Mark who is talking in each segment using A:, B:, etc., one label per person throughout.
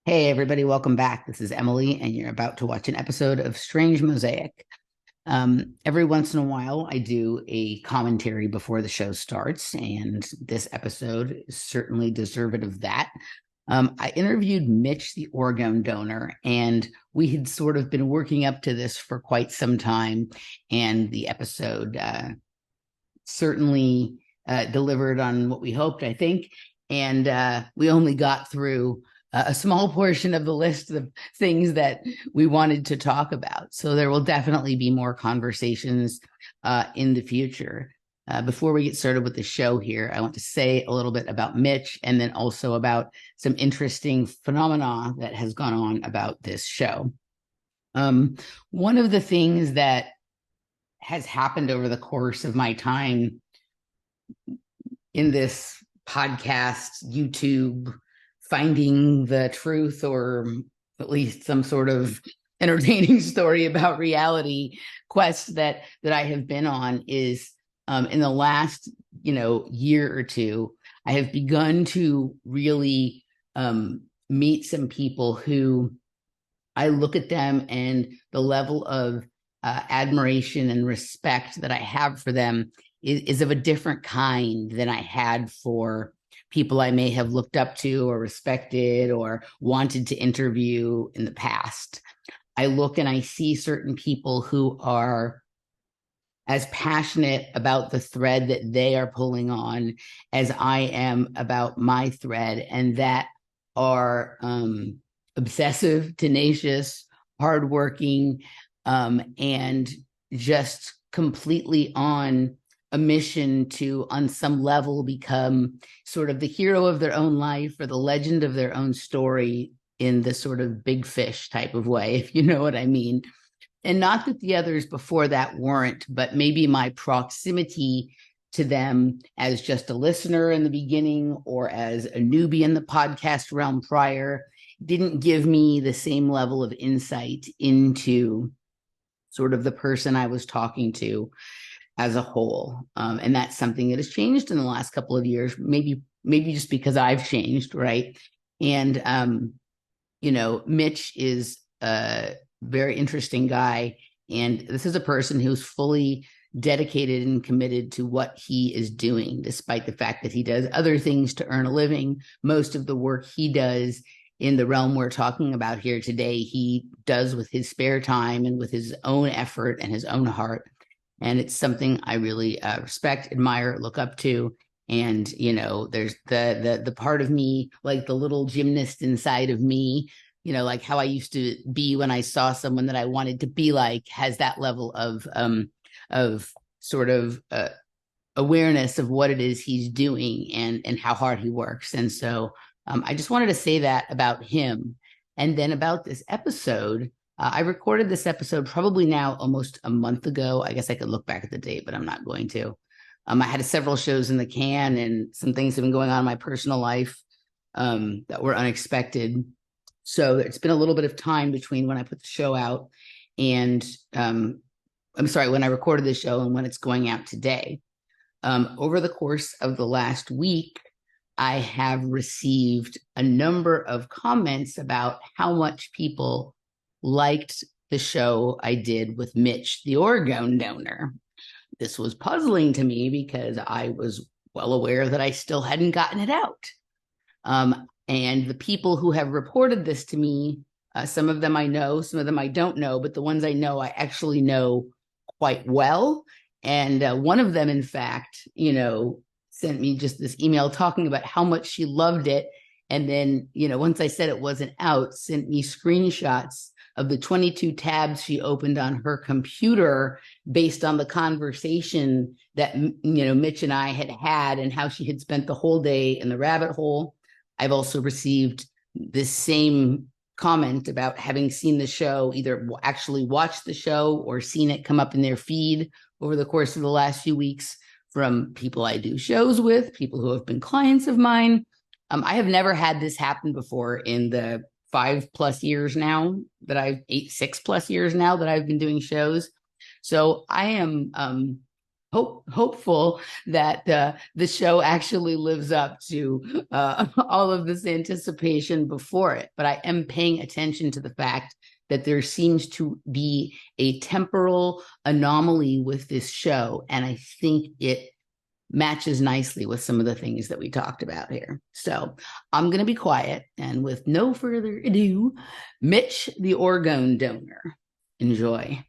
A: Hey, everybody, welcome back. This is Emily, and you're about to watch an episode of Strange Mosaic. Every once in a while, I do a commentary before the show starts, and this episode is certainly deserving of that. I interviewed Mitch, the Orgone donor, and we had sort of been working up to this for quite some time, and the episode certainly delivered on what we hoped, I think. And we only got through a small portion of the list of things that we wanted to talk about. So there will definitely be more conversations in the future. Before we get started with the show here, I want to say a little bit about Mitch and then also about some interesting phenomena that has gone on about this show. One of the things that has happened over the course of my time in this podcast, YouTube, finding the truth, or at least some sort of entertaining story about reality quest that I have been on is in the last year or two, I have begun to really meet some people who I look at them and the level of admiration and respect that I have for them is of a different kind than I had for people I may have looked up to or respected or wanted to interview in the past. I look and I see certain people who are as passionate about the thread that they are pulling on as I am about my thread, and that are obsessive, tenacious, hardworking, and just completely on a mission to, on some level, become sort of the hero of their own life or the legend of their own story in the sort of big fish type of way, if you know what I mean. And not that the others before that weren't, but maybe my proximity to them as just a listener in the beginning or as a newbie in the podcast realm prior didn't give me the same level of insight into sort of the person I was talking to as a whole. And that's something that has changed in the last couple of years, maybe just because I've changed, right? And, Mitch is a very interesting guy. And this is a person who's fully dedicated and committed to what he is doing, despite the fact that he does other things to earn a living. Most of the work he does in the realm we're talking about here today, he does with his spare time and with his own effort and his own heart. And it's something I really respect, admire, look up to. And, there's the part of me, like the little gymnast inside of me, like how I used to be when I saw someone that I wanted to be like, has that level of sort of awareness of what it is he's doing and how hard he works. And so I just wanted to say that about him. And then about this episode, I recorded this episode probably now almost a month ago. I guess I could look back at the date, but I'm not going to. I had several shows in the can, and some things have been going on in my personal life that were unexpected. So it's been a little bit of time between when I put the show out and when I recorded the show and when it's going out today. Over the course of the last week, I have received a number of comments about how much people liked the show I did with Mitch, the Orgone donor. This was puzzling to me because I was well aware that I still hadn't gotten it out. And the people who have reported this to me, some of them I know, some of them I don't know, but the ones I know, I actually know quite well. And one of them, in fact, sent me just this email talking about how much she loved it. And then, once I said it wasn't out, sent me screenshots of the 22 tabs she opened on her computer based on the conversation that, Mitch and I had and how she had spent the whole day in the rabbit hole. I've also received this same comment about having seen the show, either actually watched the show or seen it come up in their feed over the course of the last few weeks from people I do shows with, people who have been clients of mine. I have never had this happen before in the 6+ years now that I've been doing shows. So I am hopeful that the show actually lives up to all of this anticipation before it. But I am paying attention to the fact that there seems to be a temporal anomaly with this show, and I think it matches nicely with some of the things that we talked about here. So I'm going to be quiet, and with no further ado, Mitch, the Orgone Donor. Enjoy.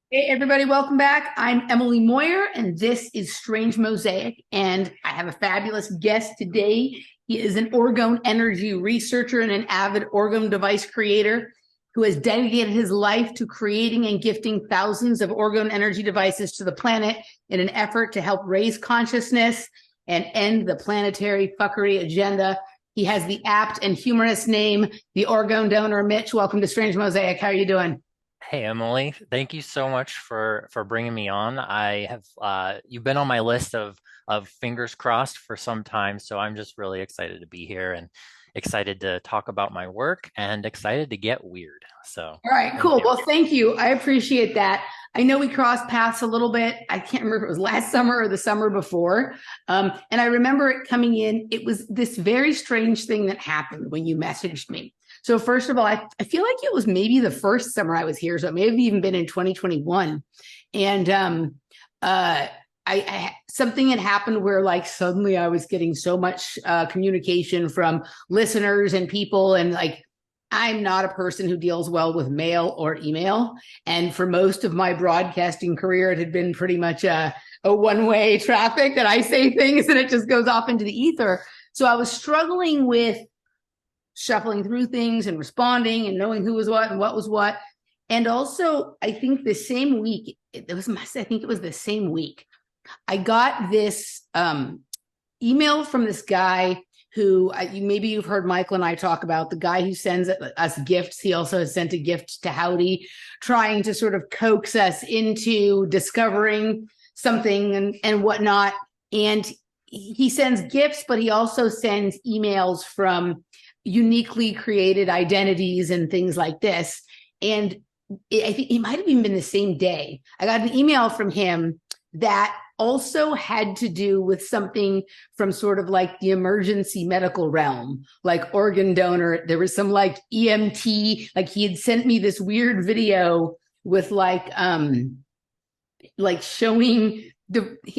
A: Hey, everybody, welcome back. I'm Emily Moyer, and this is Strange Mosaic. And I have a fabulous guest today. He is an orgone energy researcher and an avid orgone device creator who has dedicated his life to creating and gifting thousands of orgone energy devices to the planet in an effort to help raise consciousness and end the planetary fuckery agenda. He has the apt and humorous name, the Orgone Donor. Mitch, welcome to Strange Mosaic. How are you doing?
B: Hey Emily, thank you so much for bringing me on. I have you've been on my list of fingers crossed for some time, so I'm just really excited to be here and excited to talk about my work and excited to get weird. So
A: All right,
B: thank
A: cool.
B: you.
A: Well, thank you. I appreciate that. I know we crossed paths a little bit. I can't remember if it was last summer or the summer before. And I remember it coming in. It was this very strange thing that happened when you messaged me. So first of all, I feel like it was maybe the first summer I was here. So it may have even been in 2021. And something had happened where like suddenly I was getting so much communication from listeners and people, and like I'm not a person who deals well with mail or email. And for most of my broadcasting career, it had been pretty much a one-way traffic that I say things and it just goes off into the ether. So I was struggling with shuffling through things and responding and knowing who was what and what was what. And also, I think the same week, I think it was the same week, I got this email from this guy who maybe you've heard Michael and I talk about, the guy who sends us gifts. He also has sent a gift to Howdy, trying to sort of coax us into discovering something and whatnot. And he sends gifts, but he also sends emails from uniquely created identities and things like this. And I think it might have even been the same day. I got an email from him that also had to do with something from sort of like the emergency medical realm, like organ donor. There was some like EMT, like he had sent me this weird video with like showing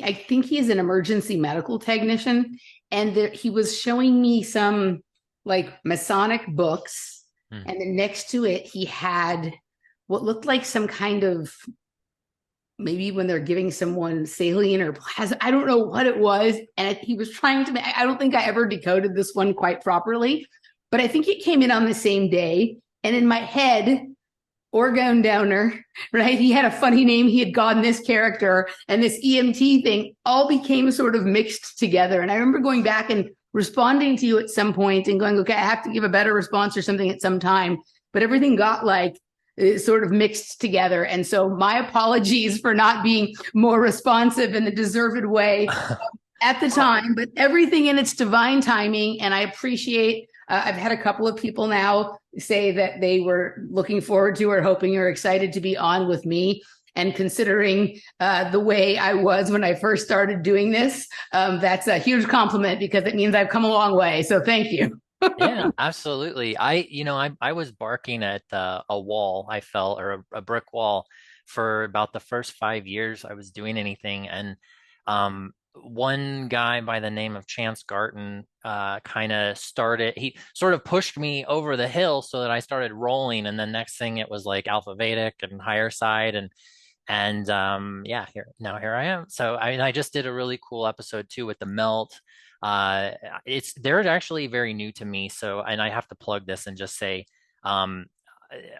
A: I think he is an emergency medical technician. And he was showing me some like Masonic books.
B: Hmm.
A: And then next to it, he had what looked like some kind of, maybe when they're giving someone saline or plasma, I don't know what it was. And he was trying to, I don't think I ever decoded this one quite properly, but I think it came in on the same day. And in my head, Orgone Donor, right? He had a funny name. He had gotten this character, and this EMT thing all became sort of mixed together. And I remember going back and responding to you at some point and going, okay, I have to give a better response or something at some time. But everything got like sort of mixed together. And so my apologies for not being more responsive in the deserved way at the time, but everything in its divine timing. And I appreciate, I've had a couple of people now say that they were looking forward to or hoping or excited to be on with me. And considering the way I was when I first started doing this, that's a huge compliment because it means I've come a long way. So thank you.
B: Yeah, absolutely. I was barking at a wall, I felt, or a brick wall for about the first 5 years I was doing anything. And one guy by the name of Chance Garton kind of he sort of pushed me over the hill so that I started rolling. And then next thing it was like Alpha Vedic and higher side. And yeah, here I am. So I just did a really cool episode too with the melt. Uh, they're actually very new to me. So, and I have to plug this and just say, um,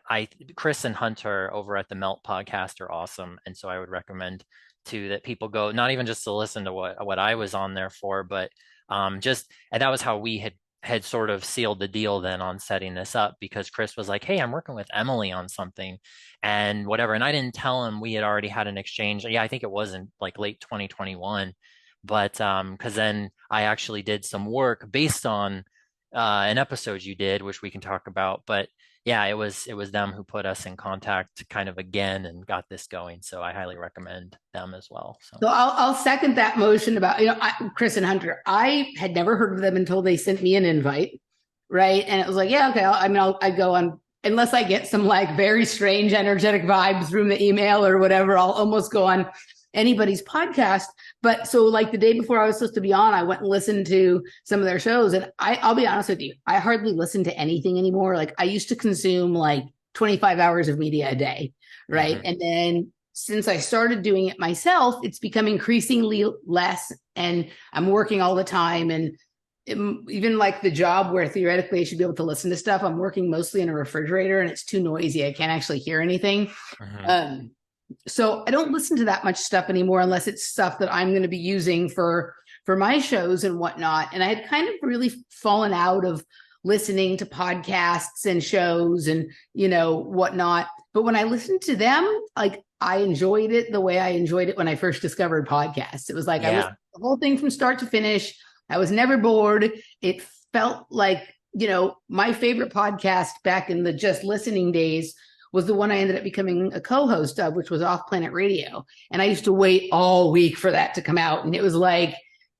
B: I Chris and Hunter over at the Melt podcast are awesome, and so I would recommend too that people go, not even just to listen to what I was on there for, but just and that was how we had sort of sealed the deal then on setting this up, because Chris was like, hey, I'm working with Emily on something and whatever. And I didn't tell him we had already had an exchange. Yeah, I think it was in like late 2021. But because then I actually did some work based on an episode you did, which we can talk about. But yeah, it was them who put us in contact kind of again and got this going. So I highly recommend them as well. So
A: So I'll second that motion about, Chris and Hunter. I had never heard of them until they sent me an invite, right? And it was like, yeah, okay. I go on, unless I get some like very strange energetic vibes from the email or whatever, I'll almost go on anybody's podcast. But so like the day before I was supposed to be on, I went and listened to some of their shows. And I'll be honest with you, I hardly listen to anything anymore. Like I used to consume like 25 hours of media a day, right?
B: mhm.
A: And then since I started doing it myself, it's become increasingly less. And I'm working all the time. And even like the job where theoretically I should be able to listen to stuff, I'm working mostly in a refrigerator and it's too noisy. I can't actually hear anything.
B: Mhm.
A: Um, so I don't listen to that much stuff anymore unless it's stuff that I'm going to be using for my shows and whatnot. And I had kind of really fallen out of listening to podcasts and shows and whatnot. But when I listened to them, like I enjoyed it the way I enjoyed it when I first discovered podcasts. It was like I listened
B: Yeah.
A: to the whole thing from start to finish. I was never bored. It felt like, my favorite podcast back in the just listening days was the one I ended up becoming a co-host of, which was Off Planet Radio. And I used to wait all week for that to come out. And it was like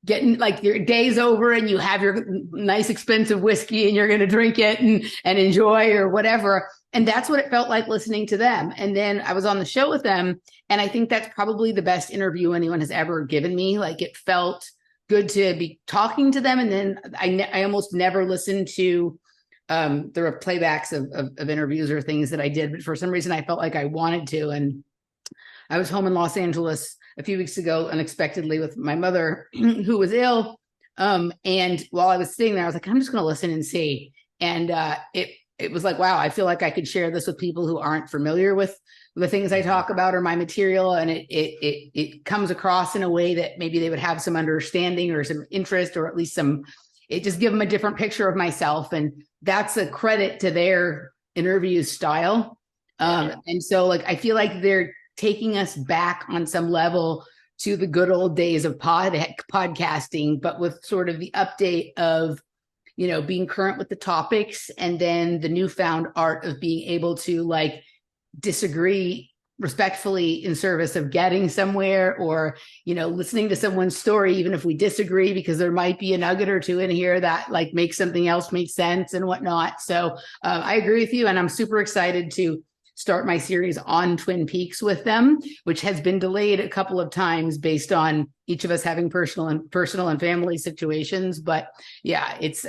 A: getting like your day's over and you have your nice expensive whiskey and you're going to drink it and enjoy or whatever. And that's what it felt like listening to them. And then I was on the show with them. And I think that's probably the best interview anyone has ever given me. Like it felt good to be talking to them. And then I almost never listened to there were playbacks of interviews or things that I did, but for some reason I felt like I wanted to. And I was home in Los Angeles a few weeks ago unexpectedly with my mother who was ill. And while I was sitting there, I was like, I'm just going to listen and see. And it was like, wow, I feel like I could share this with people who aren't familiar with the things I
B: Mhm.
A: talk about or my material. And it comes across in a way that maybe they would have some understanding or some interest, or at least it just give them a different picture of myself. And that's a credit to their interview style.
B: Yeah.
A: And so like, I feel like they're taking us back on some level to the good old days of podcasting, but with sort of the update of, being current with the topics and then the newfound art of being able to like disagree respectfully in service of getting somewhere, or listening to someone's story even if we disagree, because there might be a nugget or two in here that like makes something else make sense and whatnot. So I agree with you, and I'm super excited to start my series on Twin Peaks with them, which has been delayed a couple of times based on each of us having personal and family situations. But yeah, it's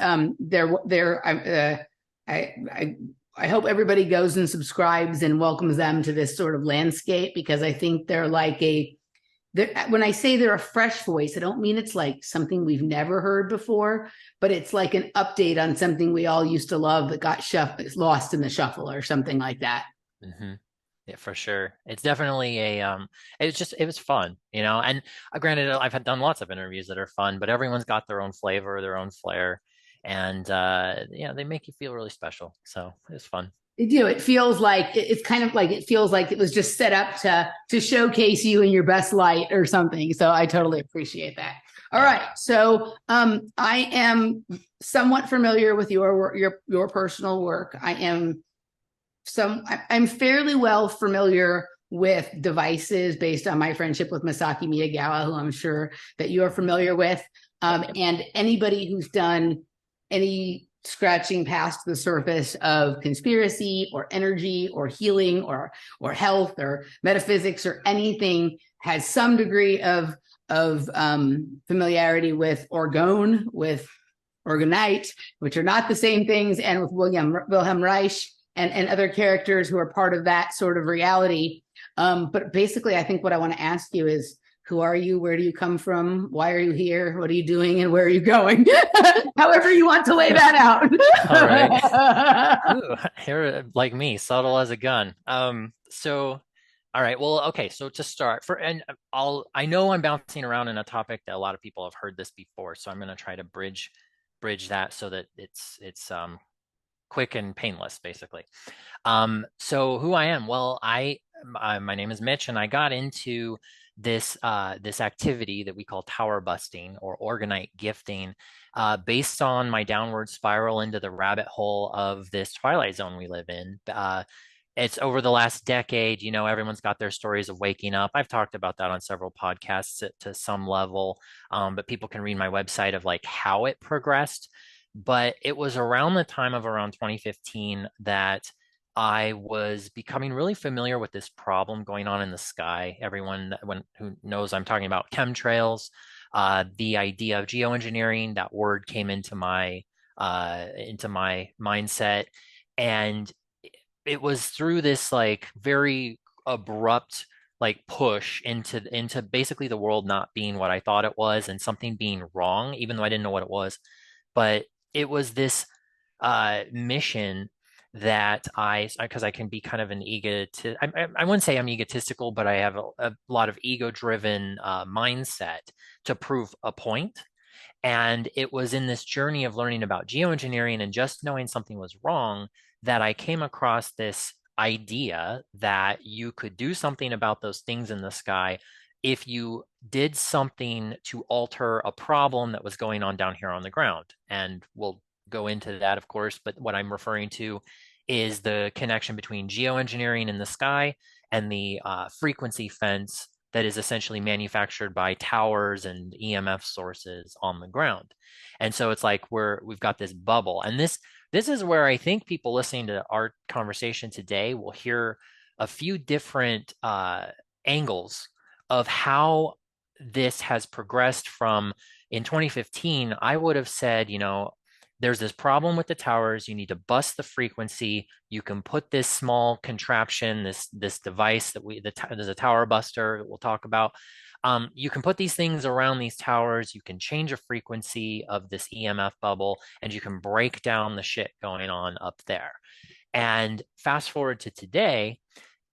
A: I hope everybody goes and subscribes and welcomes them to this sort of landscape, because I think they're like when I say they're a fresh voice, I don't mean it's like something we've never heard before, but it's like an update on something we all used to love that got lost in the shuffle or something like that.
B: Hmm. Yeah, for sure. It's definitely it was fun, and granted, done lots of interviews that are fun, but everyone's got their own flavor, their own flair, and yeah, they make you feel really special. So it's fun.
A: It feels like it's kind of like it feels like it was just set up to showcase you in your best light or something. So I totally appreciate that. All
B: Yeah.
A: right, so I am somewhat familiar with your personal work. I'm fairly well familiar with devices based on my friendship with Masaki Miyagawa, who I'm sure that you are familiar with.
B: Yep.
A: And anybody who's done any scratching past the surface of conspiracy or energy or healing or health or metaphysics or anything has some degree of familiarity with Orgone, with Orgonite, which are not the same things, and with Wilhelm Reich and other characters who are part of that sort of reality. But basically, I think what I want to ask you is, who are you? Where do you come from? Why are you here? What are you doing? And where are you going? However you want to lay that
B: All right.
A: out.
B: Ooh, here, like me, subtle as a gun. So, all right. Well, okay. So to start, I know I'm bouncing around in a topic that a lot of people have heard this before, so I'm going to try to bridge that so that it's quick and painless, basically. So who I am? Well, my name is Mitch, and I got into this activity that we call tower busting or organite gifting based on my downward spiral into the rabbit hole of this twilight zone we live in. It's over the last decade, everyone's got their stories of waking up. I've talked about that on several podcasts to some level, but people can read my website of like how it progressed. But it was around the time of around 2015 that I was becoming really familiar with this problem going on in the sky. Everyone who knows I'm talking about chemtrails, the idea of geoengineering, that word came into my mindset, and it was through this like very abrupt like push into basically the world not being what I thought it was and something being wrong, even though I didn't know what it was. But it was this mission that because I can be kind of an egotist. I wouldn't say I'm egotistical, but I have a lot of ego-driven mindset to prove a point. And it was in this journey of learning about geoengineering and just knowing something was wrong that I came across this idea that you could do something about those things in the sky if you did something to alter a problem that was going on down here on the ground. And we'll go into that, of course, but what I'm referring to is the connection between geoengineering in the sky and the frequency fence that is essentially manufactured by towers and EMF sources on the ground. And so it's like we've got this bubble. And this is where I think people listening to our conversation today will hear a few different angles of how this has progressed from in 2015. I would have said, there's this problem with the towers. You need to bust the frequency. You can put this small contraption, this device there's a tower buster that we'll talk about. You can put these things around these towers. You can change a frequency of this EMF bubble, and you can break down the shit going on up there. And fast forward to today,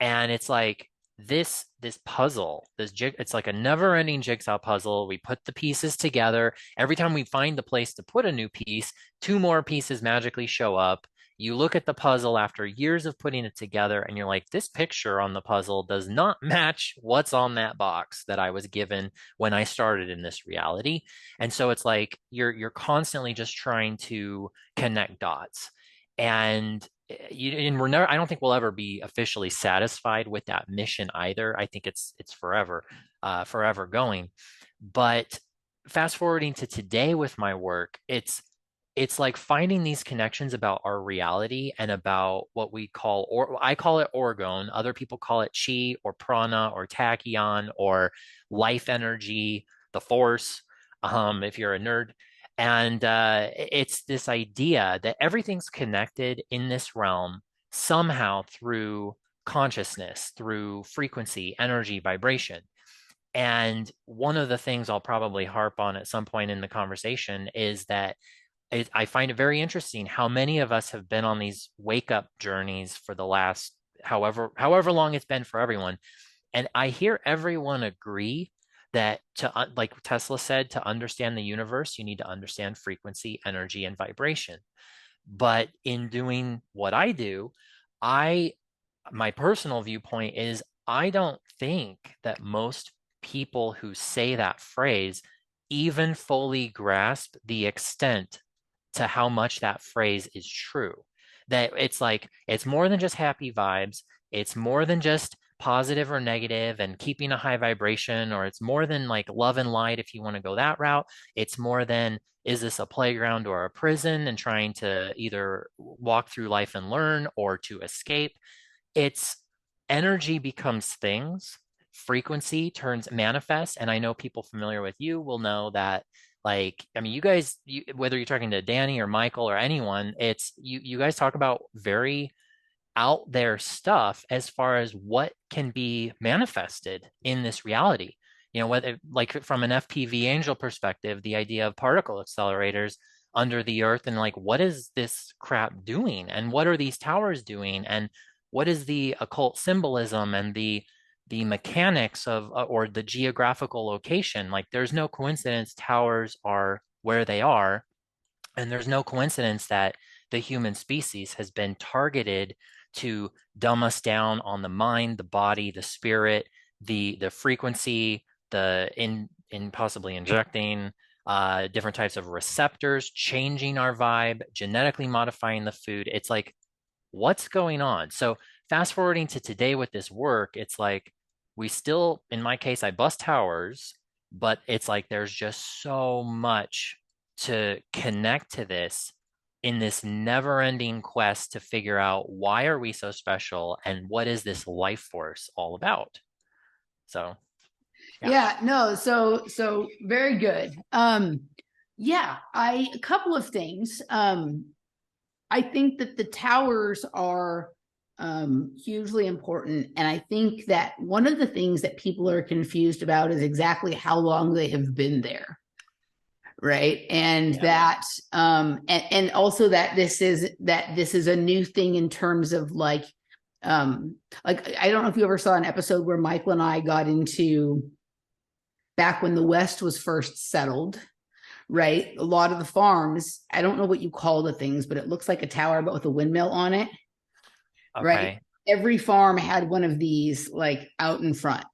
B: and it's like this puzzle, it's like a never-ending jigsaw puzzle. We put the pieces together. Every time we find the place to put a new piece, two more pieces magically show up. You look at the puzzle after years of putting it together, and you're like, this picture on the puzzle does not match what's on that box that I was given when I started in this reality. And so it's like you're constantly just trying to connect dots. And I don't think we'll ever be officially satisfied with that mission either. I think it's forever going. But fast forwarding to today with my work, it's like finding these connections about our reality and about what we call, or I call it orgone. Other people call it chi or prana or tachyon or life energy, the force, if you're a nerd. And it's this idea that everything's connected in this realm somehow through consciousness, through frequency, energy, vibration. And one of the things I'll probably harp on at some point in the conversation is that I find it very interesting how many of us have been on these wake up journeys for the last however long it's been for everyone. And I hear everyone agree that like Tesla said, to understand the universe, you need to understand frequency, energy, and vibration. But in doing what I do, my personal viewpoint is I don't think that most people who say that phrase even fully grasp the extent to how much that phrase is true. That it's like, it's more than just happy vibes. It's more than just positive or negative and keeping a high vibration, or it's more than like love and light if you want to go that route. It's more than, is this a playground or a prison and trying to either walk through life and learn or to escape? It's energy becomes things, frequency turns manifest. And I know people familiar with you will know that, like, I mean, you guys, whether you're talking to Danny or Michael or anyone, it's you guys talk about very out there stuff as far as what can be manifested in this reality. Whether like from an FPV angel perspective, the idea of particle accelerators under the earth, and like, what is this crap doing? And what are these towers doing? And what is the occult symbolism and the mechanics of or the geographical location? Like, there's no coincidence towers are where they are, and there's no coincidence that the human species has been targeted to dumb us down on the mind, the body, the spirit, the frequency, the in possibly injecting different types of receptors, changing our vibe, genetically modifying the food. It's like, what's going on? So fast forwarding to today with this work, it's like we still, in my case, I bust towers, but it's like there's just so much to connect to this in this never-ending quest to figure out why are we so special and what is this life force all about? So, yeah.
A: Yeah, no, so very good. Yeah, I a couple of things. I think that the towers are hugely important. And I think that one of the things that people are confused about is exactly how long they have been there. Right. And
B: Yeah.
A: that and also that this is a new thing in terms of like I don't know if you ever saw an episode where Michael and I got into back when the West was first settled, right? A lot of the farms, I don't know what you call the things, but it looks like a tower, but with a windmill on it, right?
B: Okay.
A: Every farm had one of these like out in front,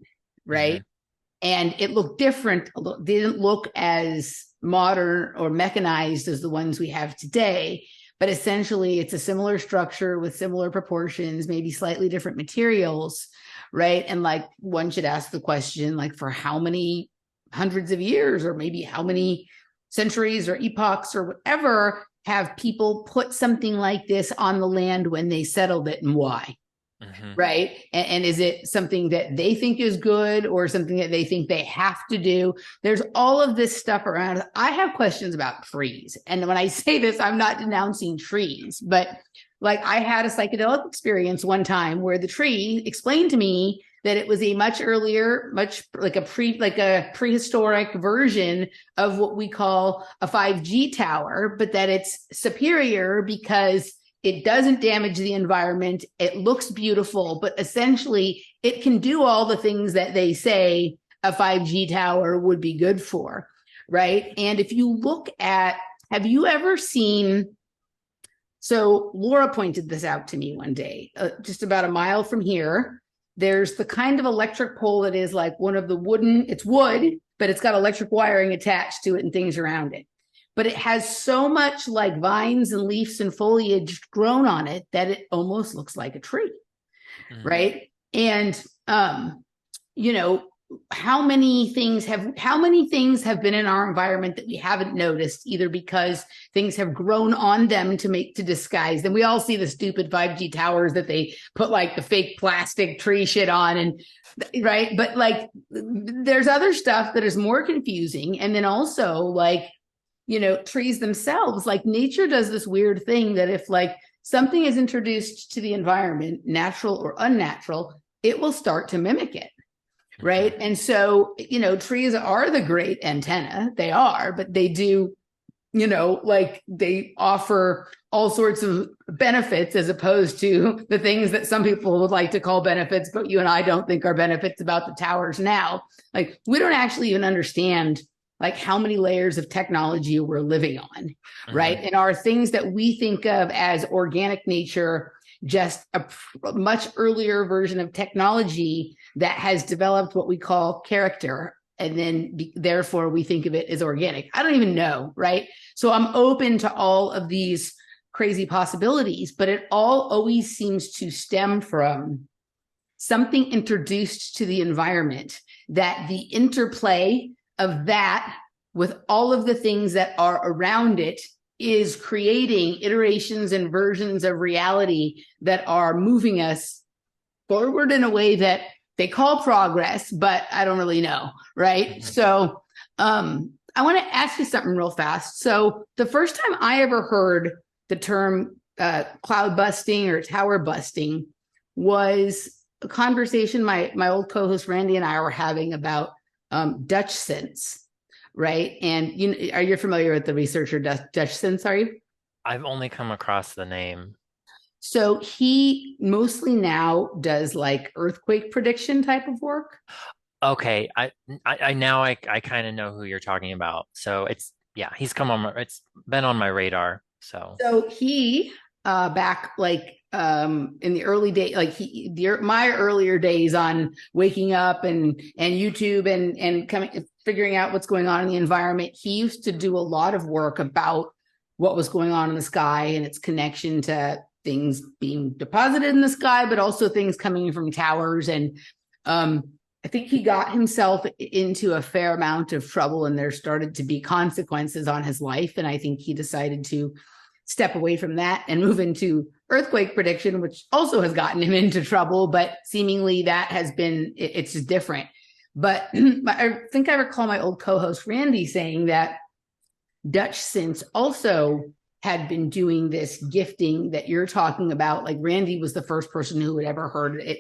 B: Hmm.
A: right? And it looked different. They didn't look as modern or mechanized as the ones we have today, but essentially it's a similar structure with similar proportions, maybe slightly different materials, right? And like one should ask the question, like for how many hundreds of years or maybe how many centuries or epochs or whatever have people put something like this on the land when they settled it, and why?
B: Hmm.
A: Right. And is it something that they think is good or something that they think they have to do? There's all of this stuff around. I have questions about trees. And when I say this, I'm not denouncing trees, but like I had a psychedelic experience one time where the tree explained to me that it was a much earlier, much like a prehistoric version of what we call a 5G tower, but that it's superior because it doesn't damage the environment. It looks beautiful, but essentially it can do all the things that they say a 5G tower would be good for, right? And if you look at, have you ever seen, so Laura pointed this out to me one day, just about a mile from here. There's the kind of electric pole that is like one of the wooden, it's wood, but it's got electric wiring attached to it and things around it. But it has so much like vines and leaves and foliage grown on it that it almost looks like a tree,
B: Hmm.
A: right? And you know, how many things have been in our environment that we haven't noticed, either because things have grown on them to disguise them. We all see the stupid 5G towers that they put like the fake plastic tree shit on, and right, but like there's other stuff that is more confusing. And then also like, you know, trees themselves, like nature does this weird thing that if like something is introduced to the environment, natural or unnatural, it will start to mimic it.
B: Hmm.
A: Right. And so, you know, trees are the great antenna. They are, but they do, you know, like they offer all sorts of benefits as opposed to the things that some people would like to call benefits, but you and I don't think are benefits about the towers now. Like we don't actually even understand like how many layers of technology we're living on, right?
B: Hmm.
A: And are things that we think of as organic nature just a much earlier version of technology that has developed what we call character, and then therefore we think of it as organic? I don't even know, right? So I'm open to all of these crazy possibilities, but it all always seems to stem from something introduced to the environment, that the interplay of that with all of the things that are around it is creating iterations and versions of reality that are moving us forward in a way that they call progress, but I don't really know, right?
B: Hmm.
A: So I want to ask you something real fast. So the first time I ever heard the term cloud busting or tower busting was a conversation my old co-host Randy and I were having about Dutch synths, right? And are you familiar with the researcher Dutch synths? Are you?
B: I've only come across the name.
A: So he mostly now does like earthquake prediction type of work.
B: Okay, I now I kind of know who you're talking about. So it's, yeah, he's come on it's been on my radar. So,
A: So he back like in the early day, like my earlier days on waking up and YouTube and coming figuring out what's going on in the environment. He used to do a lot of work about what was going on in the sky and its connection to things being deposited in the sky, but also things coming from towers. And I think he got himself into a fair amount of trouble, and there started to be consequences on his life. And I think he decided to step away from that and move into earthquake prediction, which also has gotten him into trouble, but seemingly that has been, it's just different. But I think I recall my old co-host Randy saying that Dutch Synths also had been doing this gifting that you're talking about. Like Randy was the first person who had ever heard it.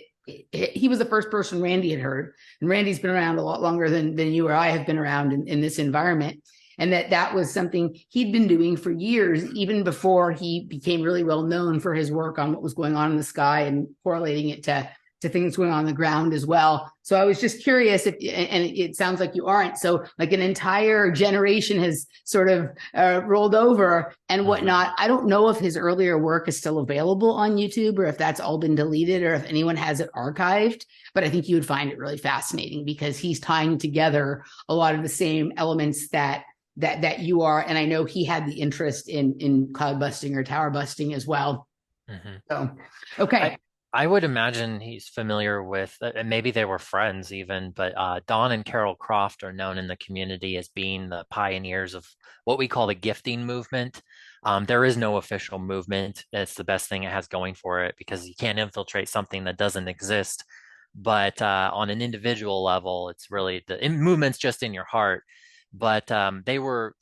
A: He was the first person Randy had heard, and Randy's been around a lot longer than you or I have been around in this environment. And that was something he'd been doing for years, even before he became really well known for his work on what was going on in the sky and correlating it to things going on the ground as well. So I was just curious if, and it sounds like you aren't. So like an entire generation has sort of rolled over and whatnot. I don't know if his earlier work is still available on YouTube or if that's all been deleted or if anyone has it archived. But I think you would find it really fascinating because he's tying together a lot of the same elements that you are. And I know he had the interest in cloud busting or tower busting as well. So, okay.
B: I would imagine he's familiar with, and maybe they were friends even, but Don and Carol Croft are known in the community as being the pioneers of what we call the gifting movement. There is no official movement. It's the best thing it has going for it because you can't infiltrate something that doesn't exist. But on an individual level, it's really the movement's just in your heart. But they were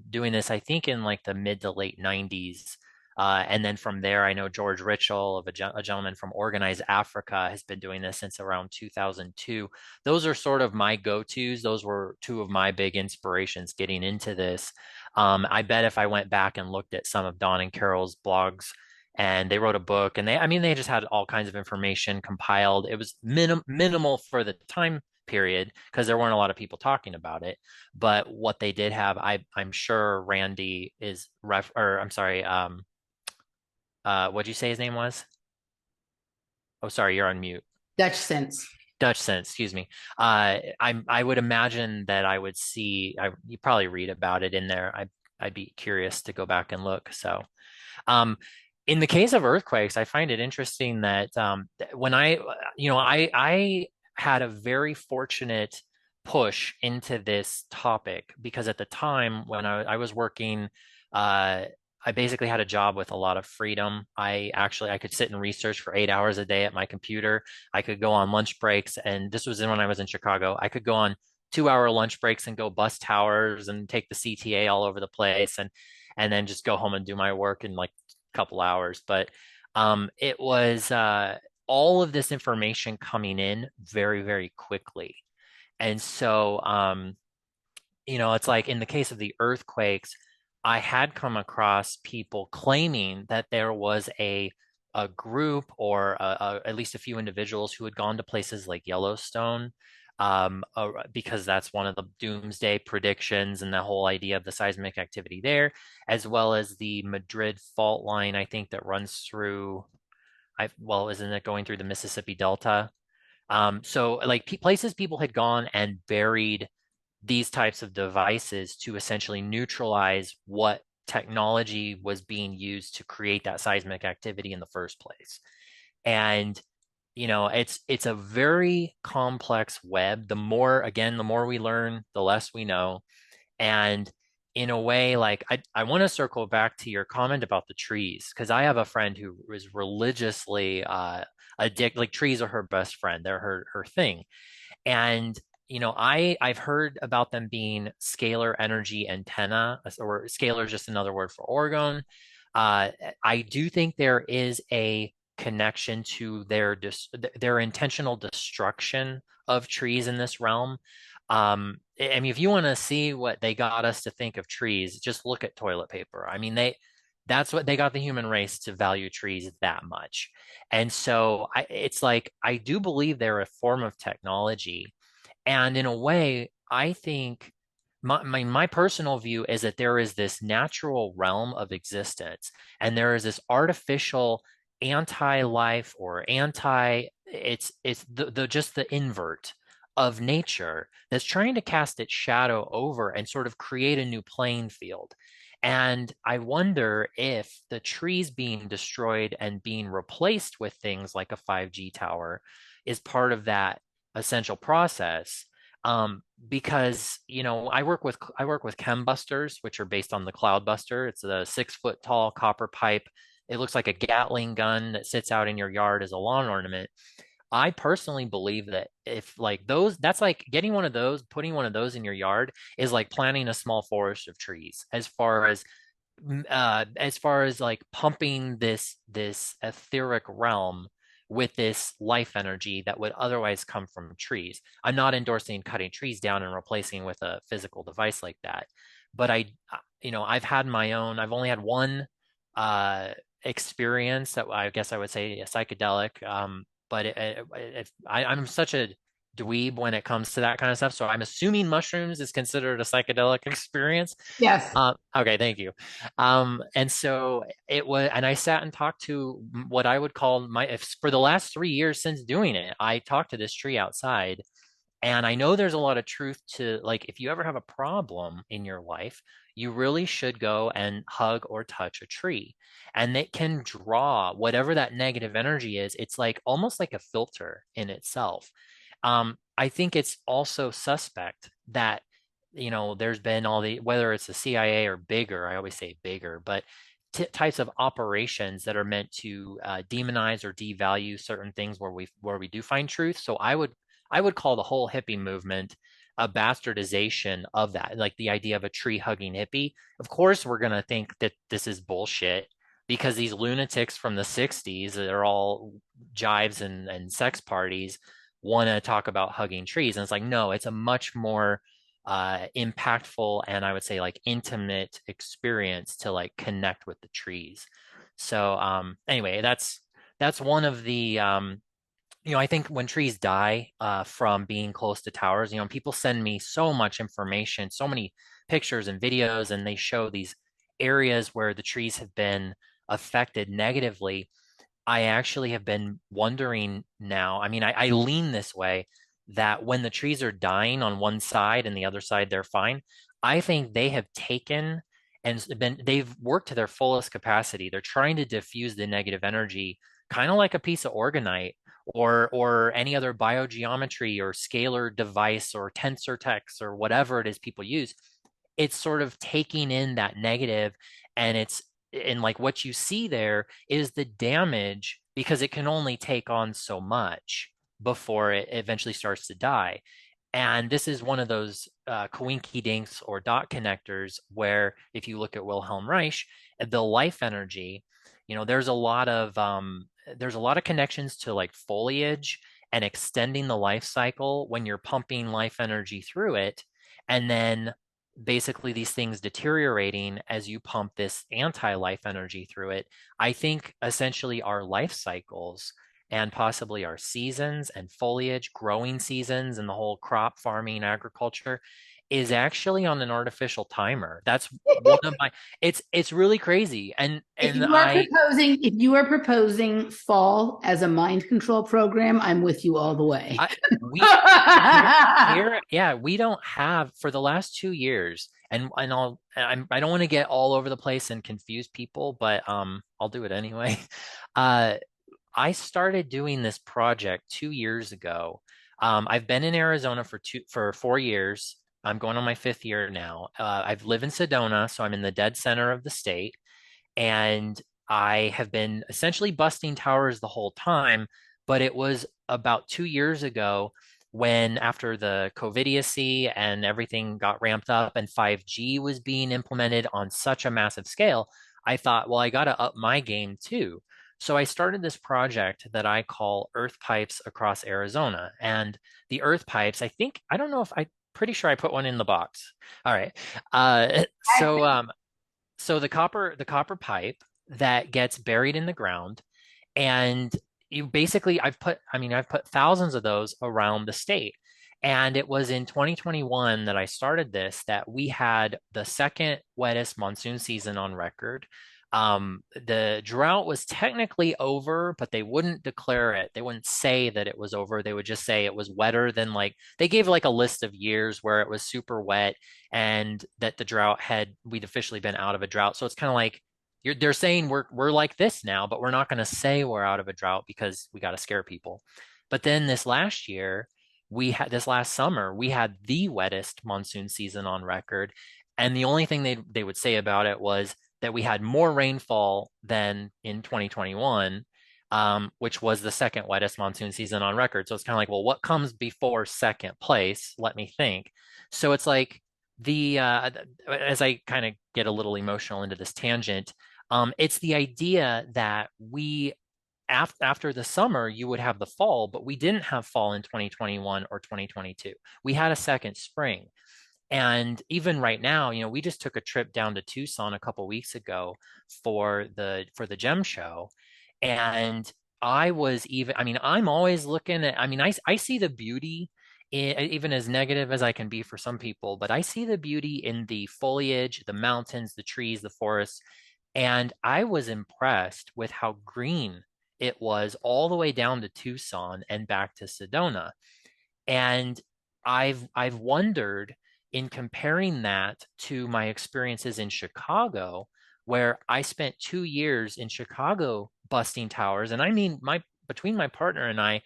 B: doing this, I think, in like the mid to late 90s. And then from there, I know George Ritchell, a gentleman from Organize Africa, has been doing this since around 2002. Those are sort of my go-tos. Those were two of my big inspirations getting into this. I bet if I went back and looked at some of Don and Carol's blogs, and they wrote a book, and they just had all kinds of information compiled. It was minimal for the time period because there weren't a lot of people talking about it. But what they did have, I'm sure Randy is I'm sorry, what'd you say his name was? Oh, sorry, you're on mute.
A: Dutch Synths.
B: Dutch Synths, excuse me. I would imagine that I would see. You probably read about it in there. I'd be curious to go back and look. So, in the case of earthquakes, I find it interesting that when I had a very fortunate push into this topic because at the time when I was working. I basically had a job with a lot of freedom. I could sit and research for 8 hours a day at my computer. I could go on lunch breaks, and this was when I was in Chicago. I could go on 2 hour lunch breaks and go bust towers and take the CTA all over the place, and then just go home and do my work in like a couple hours. But it was all of this information coming in very, very quickly, and so it's like in the case of the earthquakes. I had come across people claiming that there was a group or at least a few individuals who had gone to places like Yellowstone because that's one of the doomsday predictions and the whole idea of the seismic activity there, as well as the Madrid fault line, I think that runs through, isn't it going through the Mississippi Delta? So like places people had gone and buried these types of devices to essentially neutralize what technology was being used to create that seismic activity in the first place. And it's a very complex web. The more we learn, the less we know. And in a way, like I want to circle back to your comment about the trees, because I have a friend who is religiously addicted, like trees are her best friend. They're her thing. And I've heard about them being scalar energy antenna, or scalar is just another word for orgone. I do think there is a connection to their intentional destruction of trees in this realm. I mean, if you want to see what they got us to think of trees, just look at toilet paper. I mean, that's what they got the human race to value trees that much. And so it's like, I do believe they're a form of technology. And in a way, I think my personal view is that there is this natural realm of existence, and there is this artificial anti-life or anti, it's the just the invert of nature that's trying to cast its shadow over and sort of create a new playing field. And I wonder if the trees being destroyed and being replaced with things like a 5G tower is part of that essential process. Because I work with chembusters, which are based on the cloudbuster. It's a 6 foot tall copper pipe. It looks like a Gatling gun that sits out in your yard as a lawn ornament. I personally believe that if like those, that's like getting one of those, putting one of those in your yard is like planting a small forest of trees. As far as like pumping this etheric realm with this life energy that would otherwise come from trees. I'm not endorsing cutting trees down and replacing with a physical device like that, but I've only had one uh experience that I guess I would say a psychedelic, but I'm such a dweeb when it comes to that kind of stuff, so I'm assuming mushrooms is considered a psychedelic experience.
A: Yes.
B: Okay, thank you. And so it was, and I sat and talked to what I would call for the last 3 years since doing it, I talked to this tree outside. And I know there's a lot of truth to, like, if you ever have a problem in your life, you really should go and hug or touch a tree. And it can draw whatever that negative energy is. It's like almost like a filter in itself. I think it's also suspect that, there's been all the, whether it's the CIA or bigger, I always say bigger, but types of operations that are meant to demonize or devalue certain things where we do find truth. So I would call the whole hippie movement a bastardization of that, like the idea of a tree hugging hippie. Of course, we're going to think that this is bullshit because these lunatics from the 60s that are all jives and sex parties want to talk about hugging trees. And it's like, no, it's a much more impactful and I would say like intimate experience to like connect with the trees. So anyway, that's one of the I think when trees die from being close to towers, people send me so much information, so many pictures and videos, and they show these areas where the trees have been affected negatively. I actually have been wondering now. I mean, I lean this way that when the trees are dying on one side and the other side they're fine, I think they have taken and they've worked to their fullest capacity. They're trying to diffuse the negative energy, kind of like a piece of orgonite or any other biogeometry or scalar device or tensor text or whatever it is people use. It's sort of taking in that negative, and like what you see there is the damage because it can only take on so much before it eventually starts to die. And this is one of those coinky dinks or dot connectors where if you look at Wilhelm Reich, the life energy, there's a lot of connections to like foliage and extending the life cycle when you're pumping life energy through it. And then basically these things deteriorating as you pump this anti-life energy through it. I think essentially our life cycles and possibly our seasons and foliage, growing seasons, and the whole crop farming agriculture is actually on an artificial timer. That's one of my it's really crazy. And
A: If
B: and
A: you are
B: I
A: proposing, if you are proposing fall as a mind control program, I'm with you all the way.
B: I yeah, we don't have for the last 2 years, and I don't want to get all over the place and confuse people, but I'll do it anyway. Uh I started doing this project 2 years ago. I've been in Arizona for 4 years. I'm going on my fifth year now. I've lived in Sedona, so I'm in the dead center of the state, and I have been essentially busting towers the whole time. But it was about 2 years ago when, after the COVIDiocy and everything got ramped up and 5G was being implemented on such a massive scale, I thought, well, I got to up my game too. So I started this project that I call Earth Pipes Across Arizona. And the Earth Pipes, I don't know if pretty sure I put one in the box. All right. Uh, so um, so the copper pipe that gets buried in the ground, and I've put thousands of those around the state. And it was in 2021 that I started this, that we had the second wettest monsoon season on record. The drought was technically over, but they wouldn't declare it. They wouldn't say that it was over. They would just say it was wetter than, like, they gave like a list of years where it was super wet and that the drought we'd officially been out of a drought. So it's kind of like they're saying we're like this now, but we're not going to say we're out of a drought because we got to scare people. But then this last summer, we had the wettest monsoon season on record. And the only thing they would say about it was that we had more rainfall than in 2021, which was the second wettest monsoon season on record. So it's kind of like, well, what comes before second place? Let me think. So it's like as I kind of get a little emotional into this tangent, it's the idea that after the summer, you would have the fall, but we didn't have fall in 2021 or 2022. We had a second spring. And even right now, we just took a trip down to Tucson a couple weeks ago for the Gem Show. And I mean, I'm always looking at, I mean, I see the beauty even as negative as I can be for some people, but I see the beauty in the foliage, the mountains, the trees, the forests. And I was impressed with how green it was all the way down to Tucson and back to Sedona. And I've wondered, in comparing that to my experiences in Chicago, where I spent 2 years in Chicago busting towers. And I mean, my between my partner and I,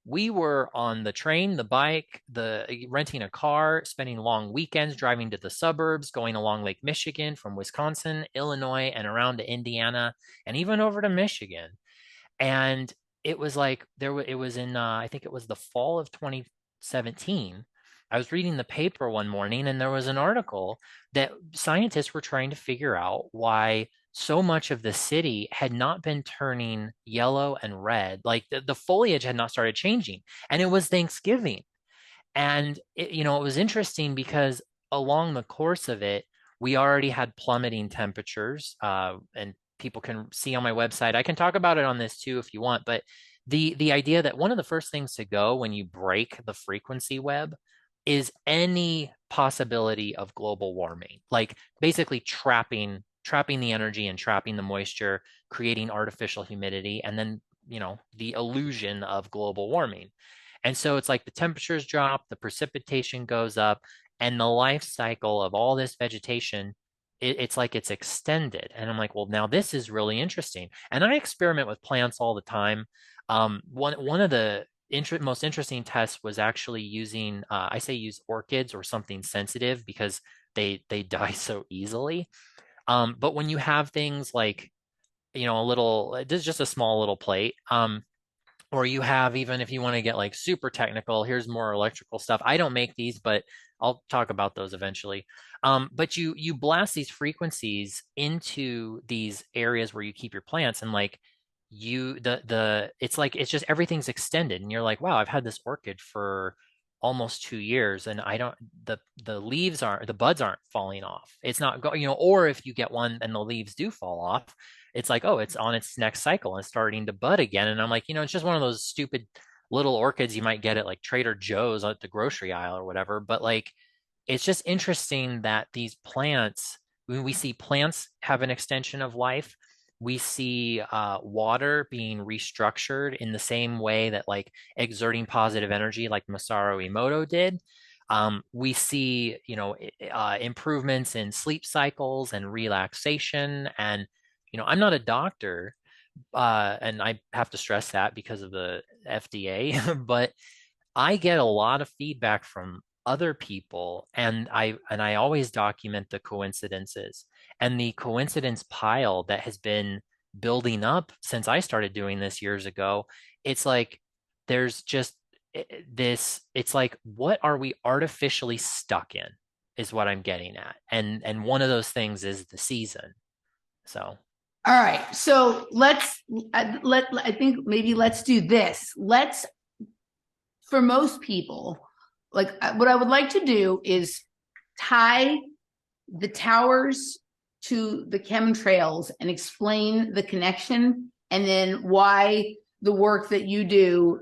B: we were on the train, the bike, the renting a car, spending long weekends driving to the suburbs, going along Lake Michigan from Wisconsin, Illinois, and around to Indiana, and even over to Michigan. And it was like it was in I think it was the fall of 2017. I was reading the paper one morning and there was an article that scientists were trying to figure out why so much of the city had not been turning yellow and red. Like the foliage had not started changing. And it was Thanksgiving. And it was interesting because along the course of it, we already had plummeting temperatures, and people can see on my website. I can talk about it on this too if you want, but the idea that one of the first things to go when you break the frequency web is any possibility of global warming, like basically trapping the energy and trapping the moisture, creating artificial humidity, and then the illusion of global warming. And so it's like the temperatures drop, the precipitation goes up, and the life cycle of all this vegetation, it's like it's extended. And I'm like, well, now this is really interesting. And I experiment with plants all the time. One of the most interesting tests was actually using, I say use orchids or something sensitive because they die so easily. But when you have things like, this is just a small little plate. Or you have, even if you want to get like super technical, here's more electrical stuff. I don't make these, but I'll talk about those eventually. But you blast these frequencies into these areas where you keep your plants, and like it's like it's just everything's extended, and you're like, wow, I've had this orchid for almost 2 years, and I don't the buds aren't falling off. It's not or if you get one and the leaves do fall off, it's like, oh, it's on its next cycle and starting to bud again. And I'm like, it's just one of those stupid little orchids you might get at like Trader Joe's at the grocery aisle or whatever. But like, it's just interesting that these plants, when we see plants have an extension of life, we see water being restructured in the same way that like exerting positive energy, like Masaru Emoto did. We see, improvements in sleep cycles and relaxation. And, I'm not a doctor, and I have to stress that because of the FDA, but I get a lot of feedback from other people, and I always document the coincidences, and the coincidence pile that has been building up since I started doing this years ago. It's like there's just it's like, what are we artificially stuck in is what I'm getting at. And one of those things is the season. So
A: All right. So I think maybe let's do this. For most people, like what I would like to do is tie the towers to the chemtrails and explain the connection, and then why the work that you do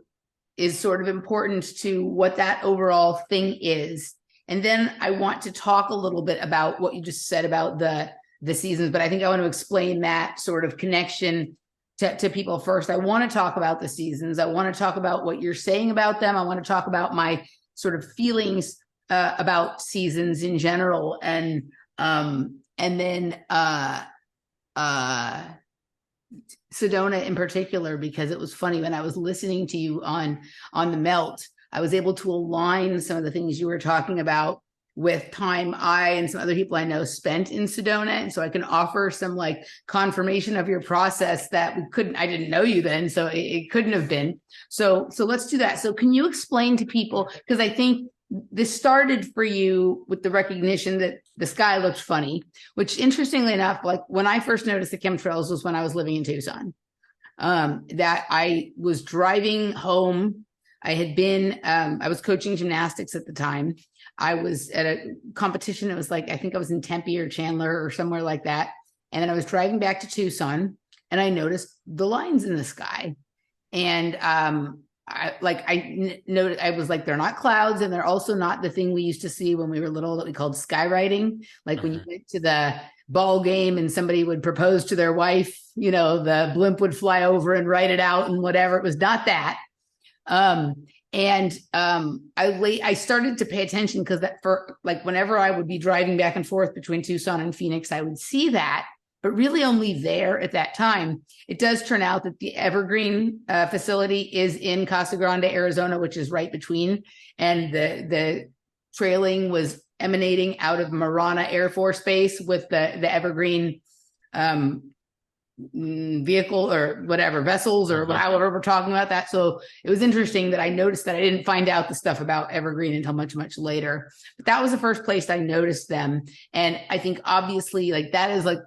A: is sort of important to what that overall thing is. And then I want to talk a little bit about what you just said about the seasons, but I think I want to explain that sort of connection to people first. I want to talk about the seasons. I want to talk about what you're saying about them. I want to talk about my sort of feelings about seasons in general, and then Sedona in particular, because it was funny when I was listening to you on the melt, I was able to align some of the things you were talking about with time I and some other people I know spent in Sedona. And so I can offer some like confirmation of your process that I didn't know you then, so it couldn't have been. So let's do that. So can you explain to people, because I think this started for you with the recognition that the sky looked funny, which interestingly enough, like when I first noticed the chemtrails was when I was living in Tucson. That I was driving home. I had been, I was coaching gymnastics at the time. I was at a competition. It was like, I think I was in Tempe or Chandler or somewhere like that. And then I was driving back to Tucson and I noticed the lines in the sky. And noted, I was like, they're not clouds, and they're also not the thing we used to see when we were little that we called skywriting. Like when you went to the ball game and somebody would propose to their wife, the blimp would fly over and write it out and whatever. It was not that. I started to pay attention because that for like whenever I would be driving back and forth between Tucson and Phoenix, I would see that, but really only there at that time. It does turn out that the Evergreen facility is in Casa Grande, Arizona, which is right between, and the trailing was emanating out of Marana Air Force Base with the Evergreen vehicle or whatever, vessels or however we're talking about that. So it was interesting that I noticed that I didn't find out the stuff about Evergreen until much, much later. But that was the first place I noticed them. And I think obviously like that is like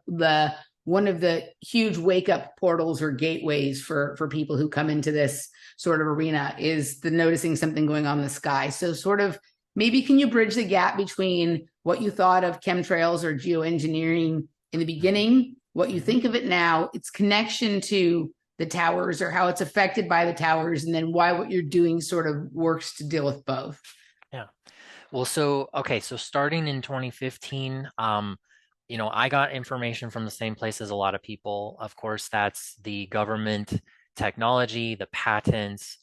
A: one of the huge wake up portals or gateways for people who come into this sort of arena is the noticing something going on in the sky. So sort of maybe can you bridge the gap between what you thought of chemtrails or geoengineering in the beginning, what you think of it now, its connection to the towers or how it's affected by the towers, and then why what you're doing sort of works to deal with both.
B: Yeah. Well, so starting in 2015, I got information from the same place as a lot of people. Of course, that's the government technology, the patents.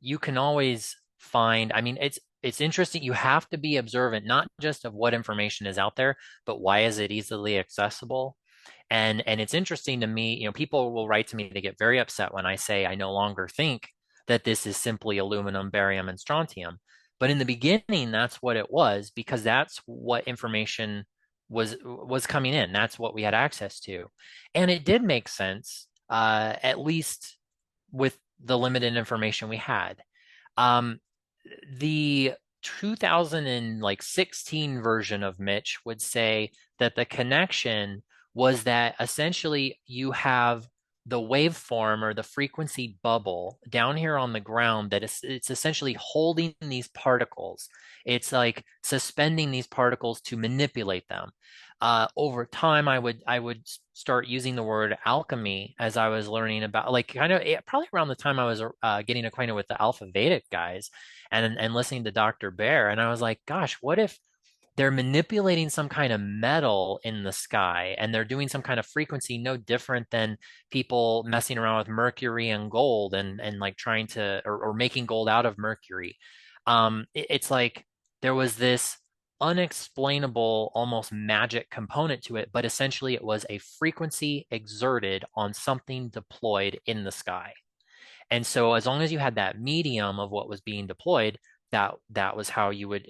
B: You can always find, I mean, it's interesting. You have to be observant, not just of what information is out there, but why is it easily accessible? And it's interesting to me, people will write to me, they get very upset when I say I no longer think that this is simply aluminum, barium, and strontium. But in the beginning, that's what it was, because that's what information was coming in. That's what we had access to. And it did make sense, at least with the limited information we had. The 2016 version of Mitch would say that the connection was that essentially you have the waveform or the frequency bubble down here on the ground that it's essentially holding these particles. It's like suspending these particles to manipulate them. Over time, I would start using the word alchemy as I was learning about, like, kind of probably around the time I was getting acquainted with the Alpha Vedic guys and listening to Dr. Bear, and I was like, gosh, what if they're manipulating some kind of metal in the sky and they're doing some kind of frequency no different than people messing around with mercury and gold and like trying to or making gold out of mercury. It's like there was this unexplainable, almost magic component to it, but essentially it was a frequency exerted on something deployed in the sky. And so as long as you had that medium of what was being deployed, that was how you would,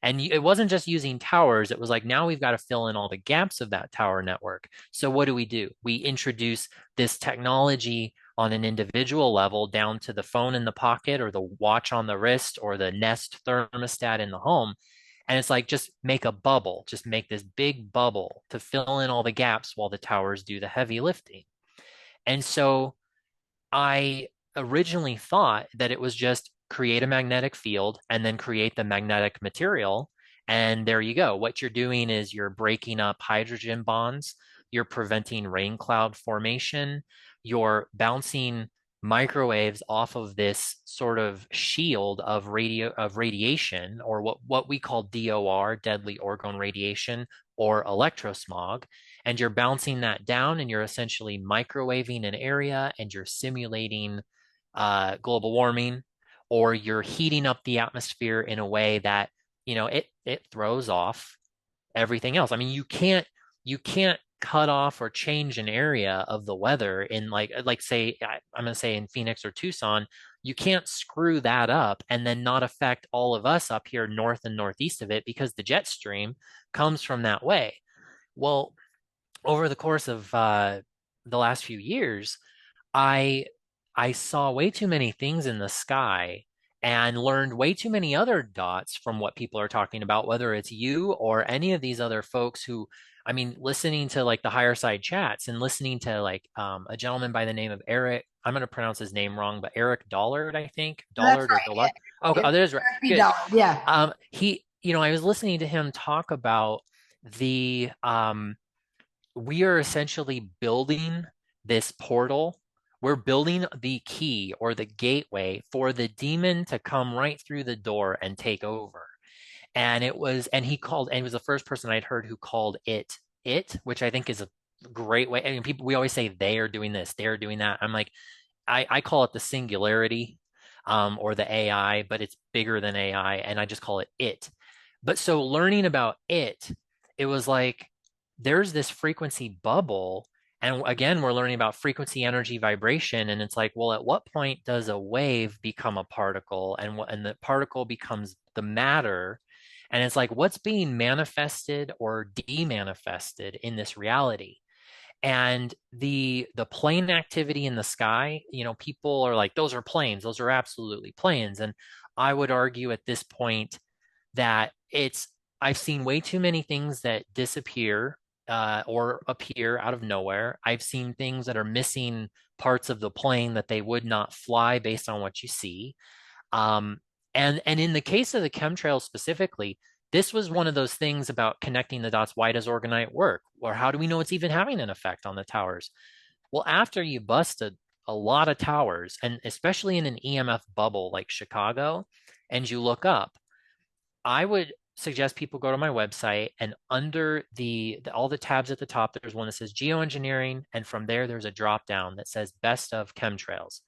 B: and it wasn't just using towers. It was like, now we've got to fill in all the gaps of that tower network. So what do? We introduce this technology on an individual level down to the phone in the pocket or the watch on the wrist or the Nest thermostat in the home. And it's like, just make a bubble, just make this big bubble to fill in all the gaps while the towers do the heavy lifting. And so I originally thought that it was just create a magnetic field and then create the magnetic material. And there you go. What you're doing is you're breaking up hydrogen bonds, you're preventing rain cloud formation, you're bouncing microwaves off of this sort of shield of radiation, or what we call DOR, deadly orgone radiation, or electrosmog, and you're bouncing that down, and you're essentially microwaving an area, and you're simulating global warming, or you're heating up the atmosphere in a way that, it throws off everything else. I mean, you can't cut off or change an area of the weather in, like say, I'm going to say in Phoenix or Tucson. You can't screw that up and then not affect all of us up here north and northeast of it, because the jet stream comes from that way. Well, over the course of the last few years, I I saw way too many things in the sky and learned way too many other dots from what people are talking about, whether it's you or any of these other folks who, I mean, listening to like the higher side chats and listening to like a gentleman by the name of Eric. I'm going to pronounce his name wrong, but Eric Dollard, I think.
A: That's
B: Dollard or
A: right.
B: Dollard.
A: Yeah.
B: Okay, oh, there's right.
A: Therapy
B: Good.
A: doll. Yeah.
B: I was listening to him talk about the we are essentially building this portal. We're building the key or the gateway for the demon to come right through the door and take over. And he was the first person I'd heard who called it, which I think is a great way. I mean, we always say they are doing this, they're doing that. I'm like, I call it the singularity, or the AI, but it's bigger than AI, and I just call it it. But so learning about it was like there's this frequency bubble. And again, we're learning about frequency, energy, vibration. And it's like, well, at what point does a wave become a particle, and the particle becomes the matter? And it's like, what's being manifested or demanifested in this reality? And the plane activity in the sky, people are like, those are planes, those are absolutely planes. And I would argue at this point that I've seen way too many things that disappear or appear out of nowhere. I've seen things that are missing parts of the plane that they would not fly based on what you see. Um, and in the case of the chemtrails specifically, this was one of those things about connecting the dots. Why does Orgonite work? Or how do we know it's even having an effect on the towers? Well, after you busted a lot of towers, and especially in an EMF bubble like Chicago, and you look up, I would suggest people go to my website, and under all the tabs at the top, there's one that says geoengineering, and from there's a drop down that says best of chemtrails.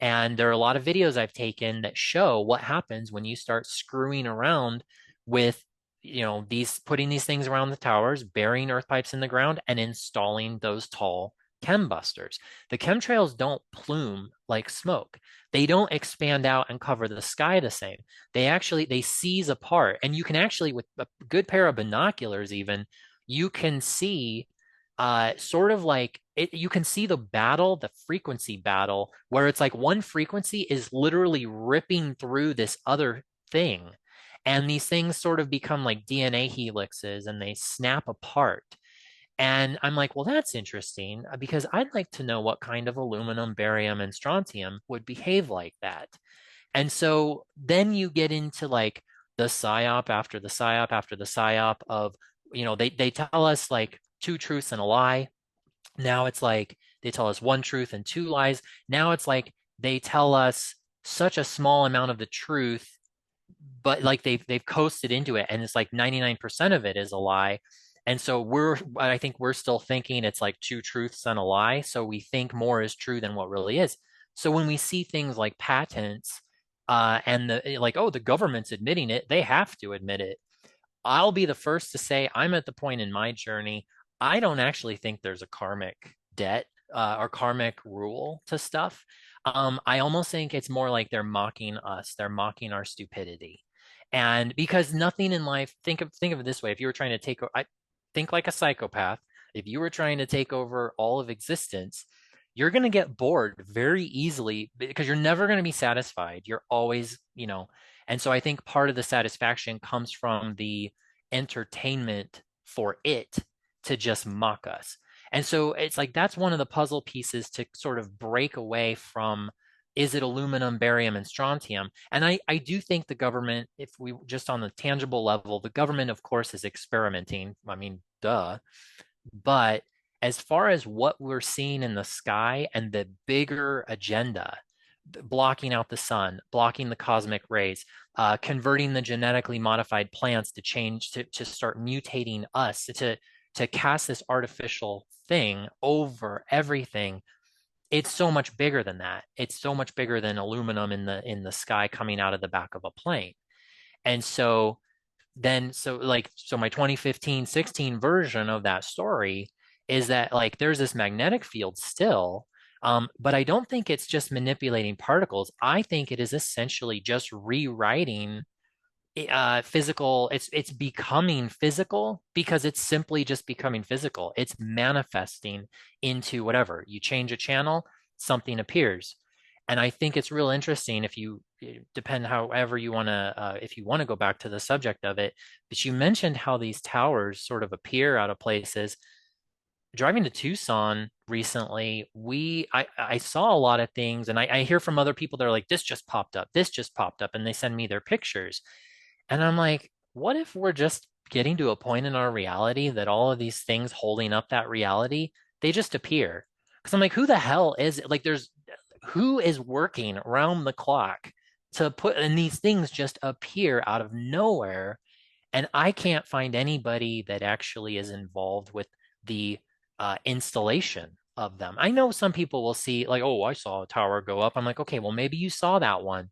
B: And there are a lot of videos I've taken that show what happens when you start screwing around with, these putting these things around the towers, burying earth pipes in the ground, and installing those tall chem busters. The chemtrails don't plume like smoke. They don't expand out and cover the sky the same. They seize apart, and you can actually, with a good pair of binoculars, even you can see sort of like it, you can see the battle, the frequency battle, where it's like one frequency is literally ripping through this other thing. And these things sort of become like DNA helixes, and they snap apart. And I'm like, well, that's interesting, because I'd like to know what kind of aluminum, barium, and strontium would behave like that. And so then you get into like the psyop after the psyop after the psyop of, they tell us like two truths and a lie. Now it's like they tell us one truth and two lies. Now it's like they tell us such a small amount of the truth, but like they've coasted into it, and it's like 99% of it is a lie. And so I think we're still thinking it's like two truths and a lie. So we think more is true than what really is. So when we see things like patents, and like, oh, the government's admitting it, they have to admit it. I'll be the first to say I'm at the point in my journey. I don't actually think there's a karmic debt or karmic rule to stuff. I almost think it's more like they're mocking us. They're mocking our stupidity. And because nothing in life, think of it this way: if you were trying to I think like a psychopath. If you were trying to take over all of existence, you're going to get bored very easily, because you're never going to be satisfied. You're always, and so I think part of the satisfaction comes from the entertainment for it to just mock us. And so it's like that's one of the puzzle pieces to sort of break away from, is it aluminum, barium, and strontium? And I do think the government, if we just on the tangible level, the government, of course, is experimenting. I mean, duh. But as far as what we're seeing in the sky and the bigger agenda, blocking out the sun, blocking the cosmic rays, converting the genetically modified plants to change to start mutating us to cast this artificial thing over everything. It's so much bigger than that. It's so much bigger than aluminum in the sky coming out of the back of a plane. And so then so my 2015-16 version of that story is that like there's this magnetic field still, but I don't think it's just manipulating particles. I think it is essentially just rewriting physical. It's becoming physical because it's simply just becoming physical. It's manifesting into whatever. You change a channel, something appears. And I think it's real interesting if you depend however you want to if you want to go back to the subject of it. But you mentioned how these towers sort of appear out of places. Driving to Tucson recently, I saw a lot of things, and I hear from other people that are like, this just popped up, and they send me their pictures. And I'm like, what if we're just getting to a point in our reality that all of these things holding up that reality, they just appear? Because I'm like, who the hell is it? Like, who is working around the clock to put, and these things just appear out of nowhere. And I can't find anybody that actually is involved with the installation of them. I know some people will see, like, oh, I saw a tower go up. I'm like, okay, well, maybe you saw that one.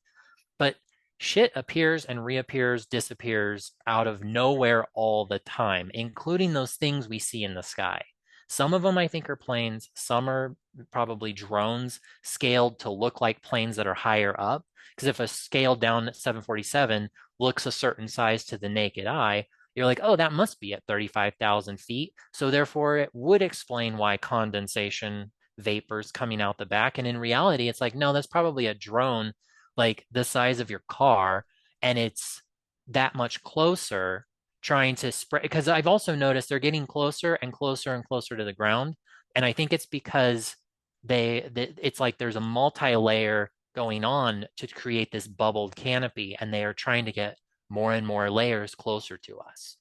B: But shit appears and reappears, disappears out of nowhere all the time, including those things we see in the sky. Some of them I think are planes, some are probably drones scaled to look like planes that are higher up. Because if a scaled down 747 looks a certain size to the naked eye, you're like, oh, that must be at 35,000 feet. So therefore, it would explain why condensation vapors coming out the back. And in reality, it's like, no, that's probably a drone like the size of your car, and it's that much closer trying to spread. Because I've also noticed they're getting closer and closer and closer to the ground. And I think it's because it's like there's a multi-layer going on to create this bubbled canopy, and they are trying to get more and more layers closer to us.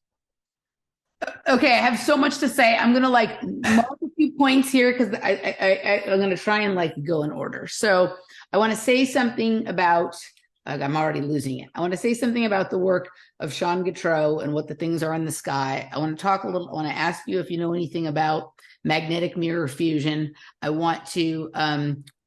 A: Okay, I have so much to say. I'm gonna like mark a few points here because I'm gonna try and like go in order. So I want to say something about. I'm already losing it. I want to say something about the work of Sean Gautreaux and what the things are in the sky. I want to talk a little. I want to ask you if you know anything about magnetic mirror fusion. I want to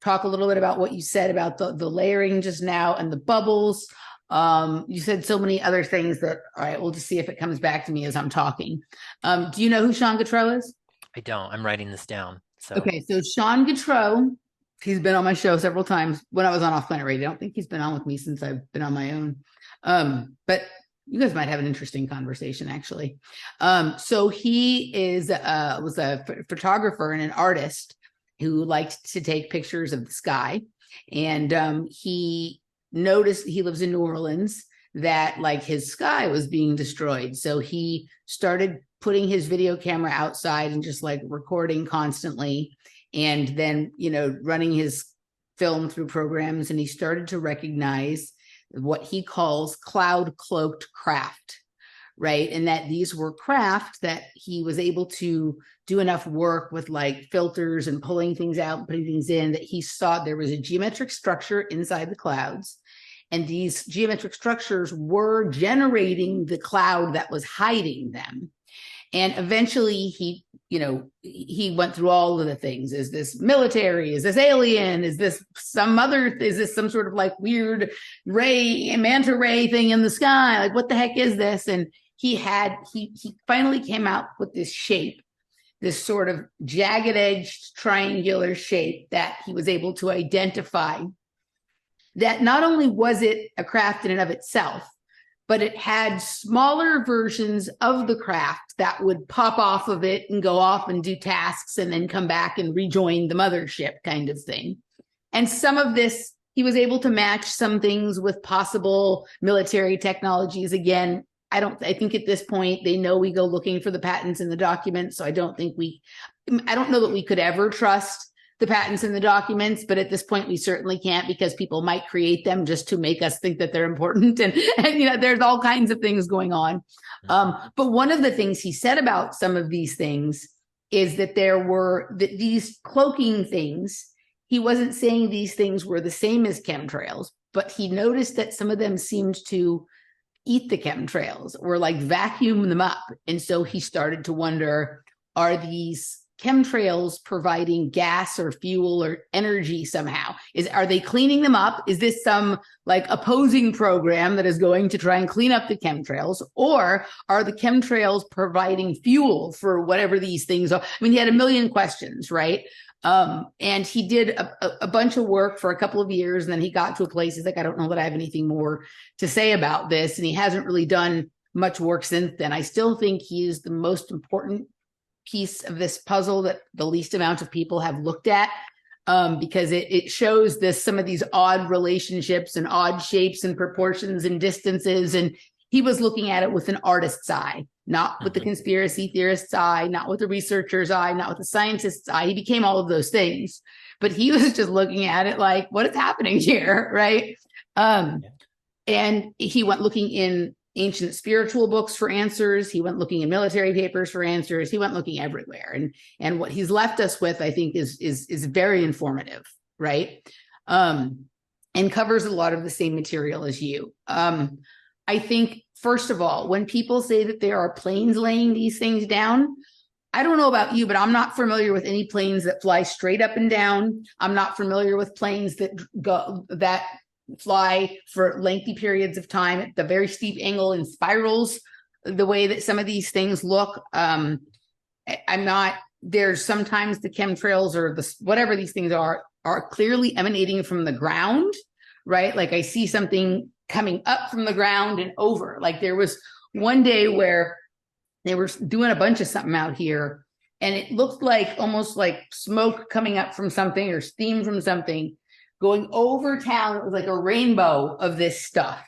A: talk a little bit about what you said about the layering just now and the bubbles. You said so many other things that, all right, we'll just see if it comes back to me as I'm talking. Do you know who Sean Gautreaux is?
B: I don't. I'm writing this down. So
A: okay, so Sean Gautreaux, he's been on my show several times when I was on Off Planet Radio. I don't think he's been on with me since I've been on my own. But you guys might have an interesting conversation, actually. So he was a photographer and an artist who liked to take pictures of the sky. And he noticed, he lives in New Orleans, that like his sky was being destroyed. So he started putting his video camera outside and just like recording constantly, and then, you know, running his film through programs. And he started to recognize what he calls cloud cloaked craft, right? And that these were craft that he was able to do enough work with like filters and pulling things out and putting things in, that he saw there was a geometric structure inside the clouds. And these geometric structures were generating the cloud that was hiding them. And eventually he, you know, he went through all of the things. Is this military? Is this alien? Is this some sort of like weird manta ray thing in the sky? Like, what the heck is this? And he finally came out with this shape, this sort of jagged edged triangular shape that he was able to identify, that not only was it a craft in and of itself, but it had smaller versions of the craft that would pop off of it and go off and do tasks and then come back and rejoin the mothership kind of thing. And some of this, he was able to match some things with possible military technologies. Again, I think at this point, they know we go looking for the patents in the documents. So I don't know that we could ever trust the patents in the documents, but at this point we certainly can't, because people might create them just to make us think that they're important. And you know, there's all kinds of things going on. But one of the things he said about some of these things is that there were these cloaking things. He wasn't saying these things were the same as chemtrails, but he noticed that some of them seemed to eat the chemtrails or like vacuum them up. And so he started to wonder, are these chemtrails providing gas or fuel or energy somehow? Are they cleaning them up? Is this some like opposing program that is going to try and clean up the chemtrails? Or are the chemtrails providing fuel for whatever these things are? I mean, he had a million questions, right? And he did a bunch of work for a couple of years, and then he got to a place, he's like, I don't know that I have anything more to say about this. And he hasn't really done much work since then. I still think he is the most important piece of this puzzle that the least amount of people have looked at, because it shows some of these odd relationships and odd shapes and proportions and distances. And he was looking at it with an artist's eye, not with the conspiracy theorist's eye, not with the researcher's eye, not with the scientist's eye. He became all of those things, but he was just looking at it like, what is happening here, right? And he went looking in ancient spiritual books for answers. He went looking in military papers for answers. He went looking everywhere. And what he's left us with, I think, is very informative, right? And covers a lot of the same material as you. I think, first of all, when people say that there are planes laying these things down, I don't know about you, but I'm not familiar with any planes that fly straight up and down. I'm not familiar with planes that fly for lengthy periods of time at the very steep angle and spirals the way that some of these things look. There's sometimes the chemtrails or whatever these things are clearly emanating from the ground, right? Like I see something coming up from the ground and over. Like there was one day where they were doing a bunch of something out here, and it looked like almost like smoke coming up from something or steam from something going over town. It was like a rainbow of this stuff,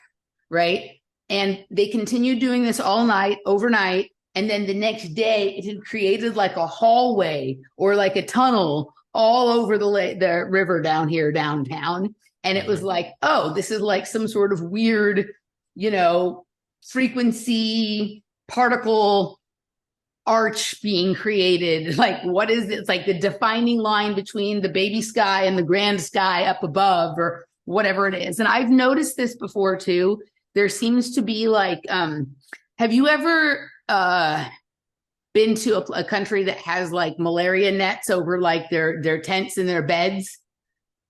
A: right? And they continued doing this all night, overnight. And then the next day, it had created like a hallway or like a tunnel all over the river down here, downtown. And it was like, oh, this is like some sort of weird, frequency particle arch being created. Like, what is it? It's like the defining line between the baby sky and the grand sky up above, or whatever it is. And I've noticed this before too. There seems to be like, have you ever been to a country that has like malaria nets over like their tents and their beds?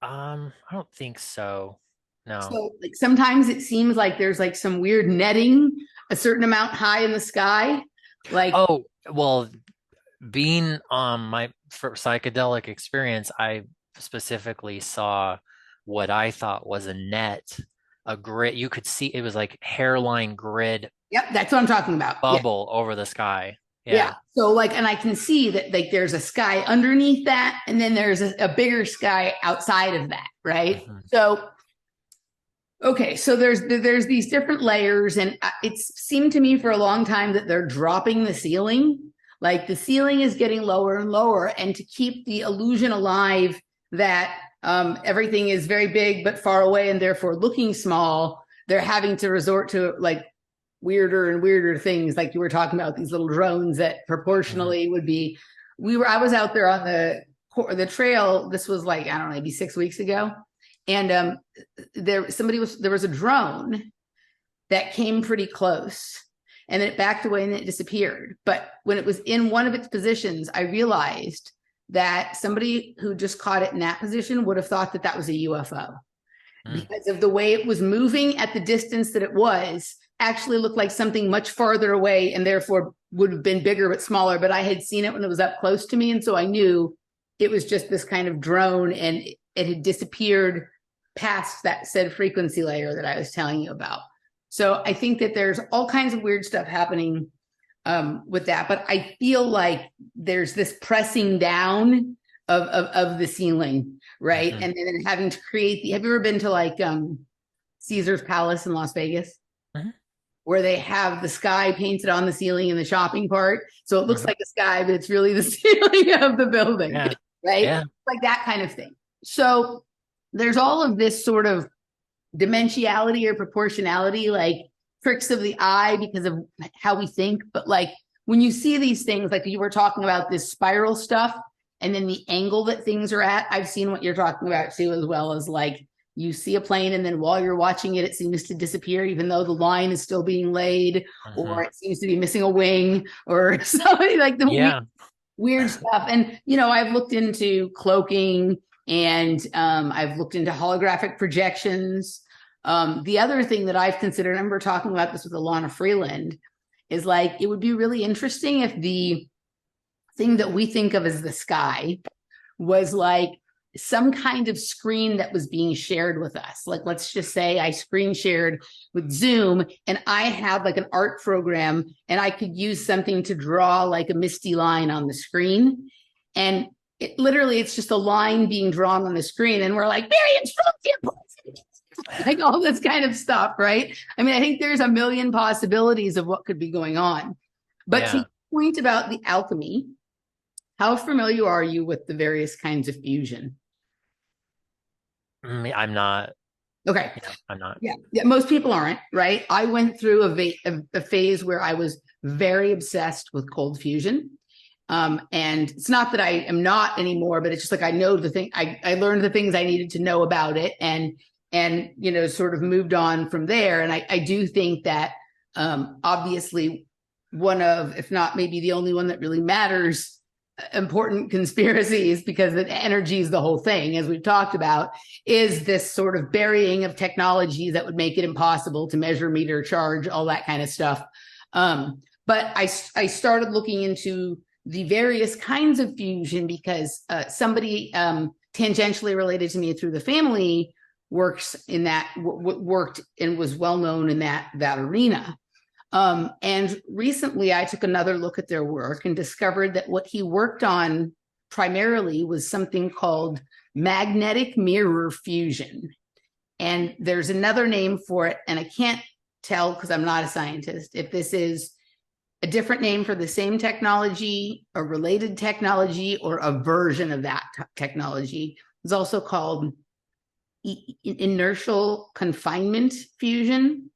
B: I don't think so. No.
A: So like sometimes it seems like there's like some weird netting a certain amount high in the sky. Like,
B: oh, well, being on my psychedelic experience, I specifically saw what I thought was a net, a grid. You could see it was like hairline grid.
A: Yep, that's what I'm talking about.
B: Bubble over the sky.
A: Yeah. So like, and I can see that like there's a sky underneath that, and then there's a bigger sky outside of that, right? So, okay, so there's these different layers, and it's seemed to me for a long time that they're dropping the ceiling. Like the ceiling is getting lower and lower, and to keep the illusion alive that everything is very big but far away and therefore looking small, they're having to resort to like weirder and weirder things, like you were talking about, these little drones that proportionally would be. I was out there on the trail. This was like, I don't know, maybe 6 weeks ago, and there was a drone that came pretty close, and then it backed away and it disappeared. But when it was in one of its positions, I realized that somebody who just caught it in that position would have thought that that was a UFO, because of the way it was moving at the distance that it was. Actually looked like something much farther away, and therefore would have been bigger but smaller. But I had seen it when it was up close to me, and so I knew it was just this kind of drone, and it had disappeared past that said frequency layer that I was telling you about. So I think that there's all kinds of weird stuff happening with that, but I feel like there's this pressing down of the ceiling, right? And then having to create have you ever been to like Caesar's Palace in Las Vegas? Where they have the sky painted on the ceiling in the shopping part. So it looks like a sky, but it's really the ceiling of the building, right? Yeah. Like that kind of thing. So there's all of this sort of dimensionality or proportionality, like tricks of the eye because of how we think. But like when you see these things, like you were talking about this spiral stuff and then the angle that things are at, I've seen what you're talking about too, as well as like you see a plane and then while you're watching it, it seems to disappear, even though the line is still being laid, or it seems to be missing a wing or something like the weird stuff. And, you know, I've looked into cloaking and I've looked into holographic projections. The other thing that I've considered, I remember talking about this with Alana Freeland, is like, it would be really interesting if the thing that we think of as the sky was like some kind of screen that was being shared with us. Like, let's just say I screen shared with Zoom and I have like an art program and I could use something to draw like a misty line on the screen. And it literally, it's just a line being drawn on the screen. And we're like, like all this kind of stuff, right? I mean, I think there's a million possibilities of what could be going on. But to your point about the alchemy, how familiar are you with the various kinds of fusion?
B: I'm not.
A: Okay.
B: I'm not.
A: Yeah. Most people aren't, right? I went through a phase where I was very obsessed with cold fusion. And it's not that I am not anymore, but it's just like I know the thing. I learned the things I needed to know about it, and you know, sort of moved on from there. And I do think that obviously one of, if not maybe the only one that really matters, important conspiracies, because the energy is the whole thing, as we've talked about, is this sort of burying of technology that would make it impossible to measure, meter, charge, all that kind of stuff. But I started looking into the various kinds of fusion because somebody tangentially related to me through the family works in that, worked and was well known in that arena. And recently I took another look at their work and discovered that what he worked on primarily was something called magnetic mirror fusion. And there's another name for it, and I can't tell because I'm not a scientist if this is a different name for the same technology, a related technology, or a version of that technology. It's also called inertial confinement fusion.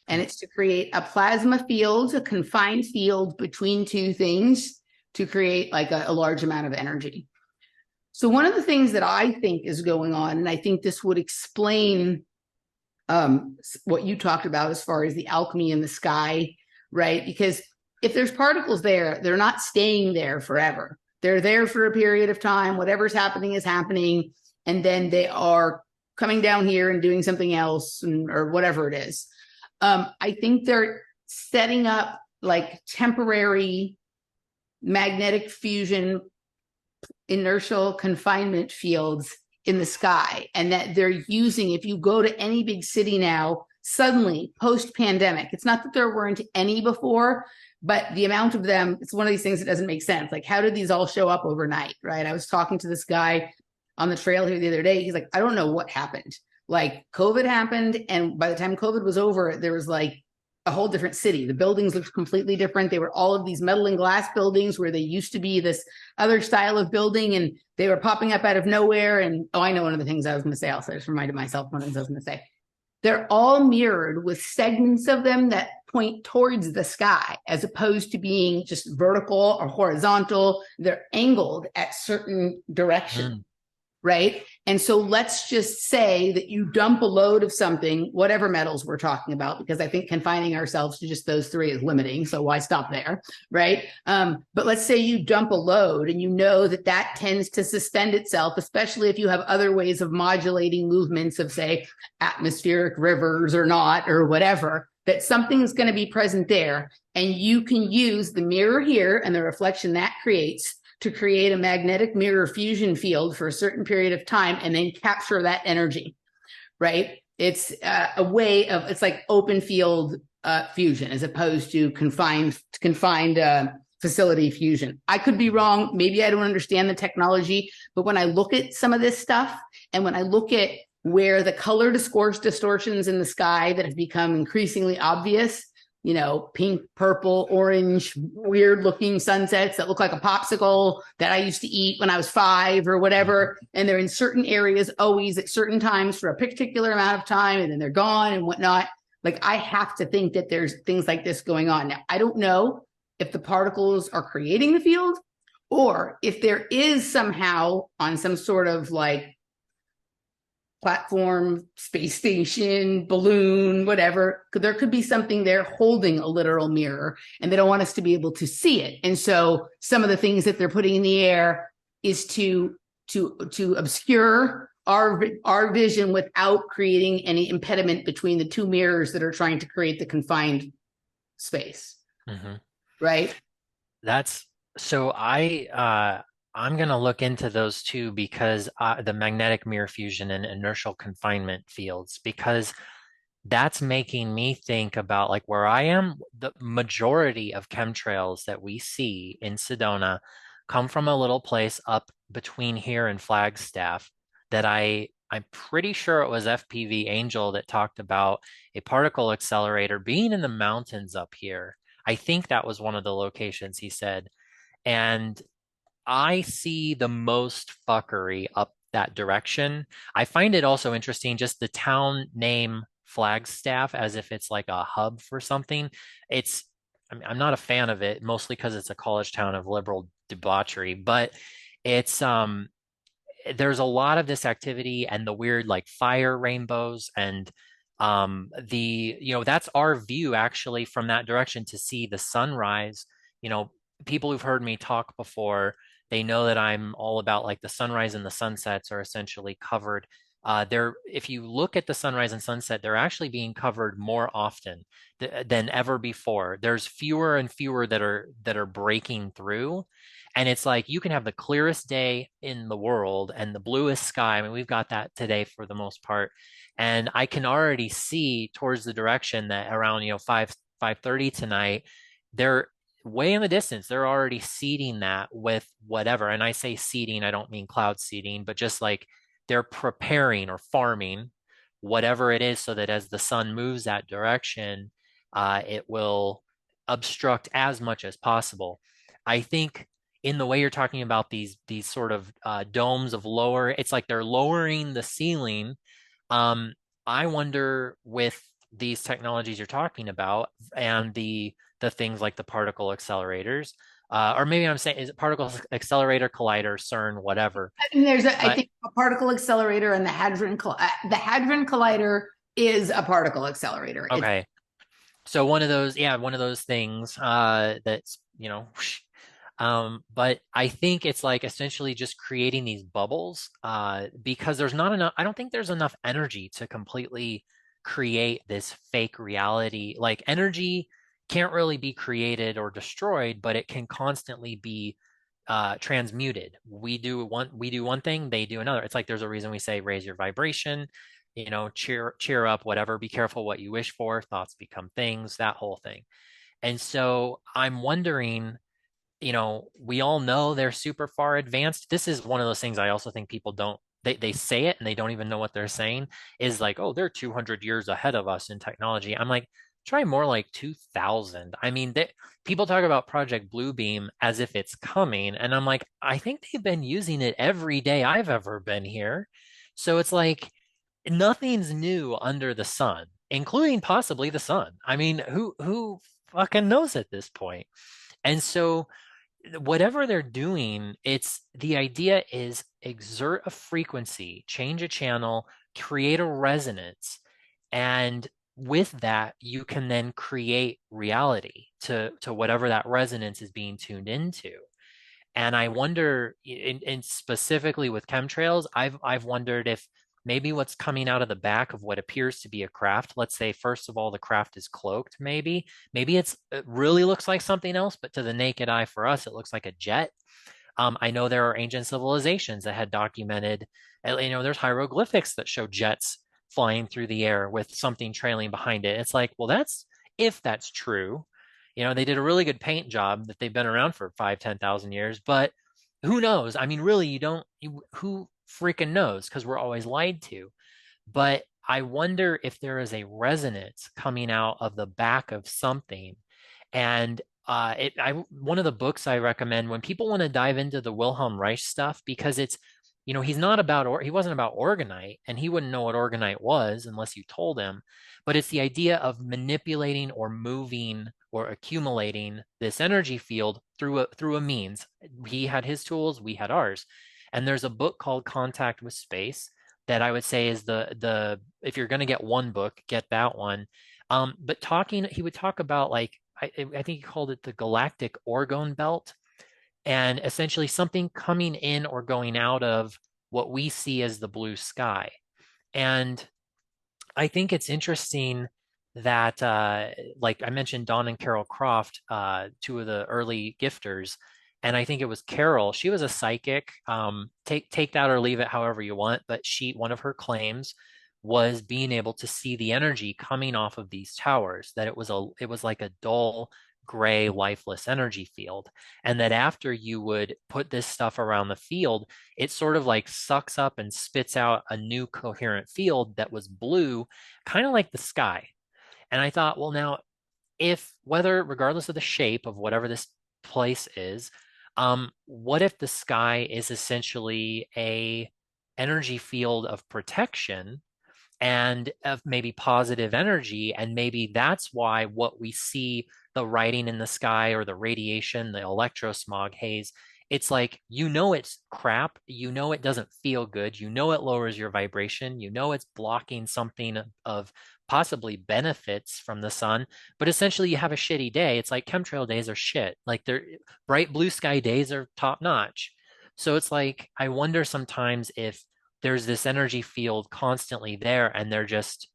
A: And it's to create a plasma field, a confined field between two things to create like a large amount of energy. So one of the things that I think is going on, and I think this would explain what you talked about as far as the alchemy in the sky, right? Because if there's particles there, they're not staying there forever. They're there for a period of time. Whatever's happening is happening. And then they are coming down here and doing something else, or whatever it is. I think they're setting up like temporary magnetic fusion, inertial confinement fields in the sky, and that they're using, if you go to any big city now, suddenly post-pandemic, it's not that there weren't any before, but the amount of them, it's one of these things that doesn't make sense. Like, how did these all show up overnight, right? I was talking to this guy on the trail here the other day. He's like, I don't know what happened. Like, COVID happened, and by the time COVID was over, there was like a whole different city. The buildings looked completely different. They were all of these metal and glass buildings where they used to be this other style of building, and they were popping up out of nowhere. And I know one of the things I was going to say. Also, I just reminded myself one of the things I was going to say. They're all mirrored with segments of them that point towards the sky, as opposed to being just vertical or horizontal. They're angled at certain directions. Right. And so let's just say that you dump a load of something, whatever metals we're talking about, because I think confining ourselves to just those three is limiting. So why stop there? Right. But let's say you dump a load and you know that that tends to suspend itself, especially if you have other ways of modulating movements of, say, atmospheric rivers or not, or whatever, that something's going to be present there. And you can use the mirror here and the reflection that creates to create a magnetic mirror fusion field for a certain period of time and then capture that energy, right? It's a way of, it's like open field fusion as opposed to confined facility fusion. I could be wrong. Maybe I don't understand the technology, but when I look at some of this stuff and when I look at where the color distortions in the sky that have become increasingly obvious, you know, pink, purple, orange, weird looking sunsets that look like a popsicle that I used to eat when I was 5 or whatever. And they're in certain areas always at certain times for a particular amount of time, and then they're gone and whatnot. Like, I have to think that there's things like this going on. Now, I don't know if the particles are creating the field, or if there is somehow on some sort of like platform, space station, balloon, whatever, there could be something there holding a literal mirror, and they don't want us to be able to see it. And so some of the things that they're putting in the air is to obscure our vision without creating any impediment between the two mirrors that are trying to create the confined space.
B: Hmm.
A: Right?
B: That's so I'm gonna look into those two because the magnetic mirror fusion and inertial confinement fields, because that's making me think about like where I am. The majority of chemtrails that we see in Sedona come from a little place up between here and Flagstaff that I'm pretty sure it was FPV Angel that talked about a particle accelerator being in the mountains up here. I think that was one of the locations he said. And I see the most fuckery up that direction. I find it also interesting, just the town name Flagstaff, as if it's like a hub for something. It's, I'm not a fan of it, mostly because it's a college town of liberal debauchery, but it's, there's a lot of this activity and the weird like fire rainbows and that's our view actually from that direction to see the sunrise. You know, people who've heard me talk before, they know that I'm all about like the sunrise and the sunsets are essentially covered. They're, if you look at the sunrise and sunset, they're actually being covered more often than ever before. There's fewer and fewer that are breaking through. And it's like you can have the clearest day in the world and the bluest sky. I mean, we've got that today for the most part. And I can already see towards the direction that around, 5:30 tonight, they're way in the distance. They're already seeding that with whatever. And I say seeding, I don't mean cloud seeding, but just like they're preparing or farming whatever it is so that as the sun moves that direction, it will obstruct as much as possible. I think in the way you're talking about these sort of domes of lower, it's like they're lowering the ceiling. Um, I wonder with these technologies you're talking about and the things like the particle accelerators, or maybe I'm saying is it particle accelerator, collider, CERN, whatever.
A: And there's I
B: But
A: think a particle accelerator, and the hadron collider is a particle accelerator. It's
B: okay, so one of those, yeah, one of those things that's but I think it's like essentially just creating these bubbles because there's not enough, I don't think there's enough energy to completely create this fake reality. Like energy can't really be created or destroyed, but it can constantly be transmuted. We do one thing, they do another. It's like there's a reason we say raise your vibration, cheer up, whatever, be careful what you wish for, thoughts become things, that whole thing. And so I'm wondering, we all know they're super far advanced. This is one of those things I also think people don't, they say it and they don't even know what they're saying, is like, oh, they're 200 years ahead of us in technology. I'm like, try more like 2000. I mean, people talk about Project Bluebeam as if it's coming. And I'm like, I think they've been using it every day I've ever been here. So it's like nothing's new under the sun, including possibly the sun. I mean, who fucking knows at this point? And so whatever they're doing, it's the idea is exert a frequency, change a channel, create a resonance, and with that, you can then create reality to whatever that resonance is being tuned into. And I wonder, in specifically with chemtrails, I've wondered if maybe what's coming out of the back of what appears to be a craft, let's say first of all the craft is cloaked, maybe it really looks like something else, but to the naked eye for us it looks like a jet. I know there are ancient civilizations that had documented, there's hieroglyphics that show jets flying through the air with something trailing behind it. It's like, well, if that's true, they did a really good paint job that they've been around for 5, 10,000 years, but who knows? I mean, really, who freaking knows? Because we're always lied to. But I wonder if there is a resonance coming out of the back of something. And one of the books I recommend when people want to dive into the Wilhelm Reich stuff, because it's, he wasn't about orgonite, and he wouldn't know what orgonite was unless you told him. But it's the idea of manipulating or moving or accumulating this energy field through a means. He had his tools, we had ours. And there's a book called Contact with Space that I would say is the if you're going to get one book, get that one. But he would talk about like I think he called it the galactic orgone belt, and essentially something coming in or going out of what we see as the blue sky. And I think it's interesting that, like I mentioned, Don and Carol Croft, two of the early gifters, and I think it was Carol. She was a psychic. Take that or leave it, however you want. But one of her claims was being able to see the energy coming off of these towers. That it was like a dull gray, lifeless energy field, and that after you would put this stuff around the field, it sort of like sucks up and spits out a new coherent field that was blue, kind of like the sky. And I thought, well, now, if whether, regardless of the shape of whatever this place is, what if the sky is essentially a energy field of protection and of maybe positive energy? And maybe that's why what we see, the writing in the sky or the radiation, the electrosmog haze, it's like, it's crap. It doesn't feel good. It lowers your vibration. It's blocking something of possibly benefits from the sun. But essentially, you have a shitty day. It's like chemtrail days are shit. Like they're bright blue sky days are top notch. So it's like, I wonder sometimes if there's this energy field constantly there and they're just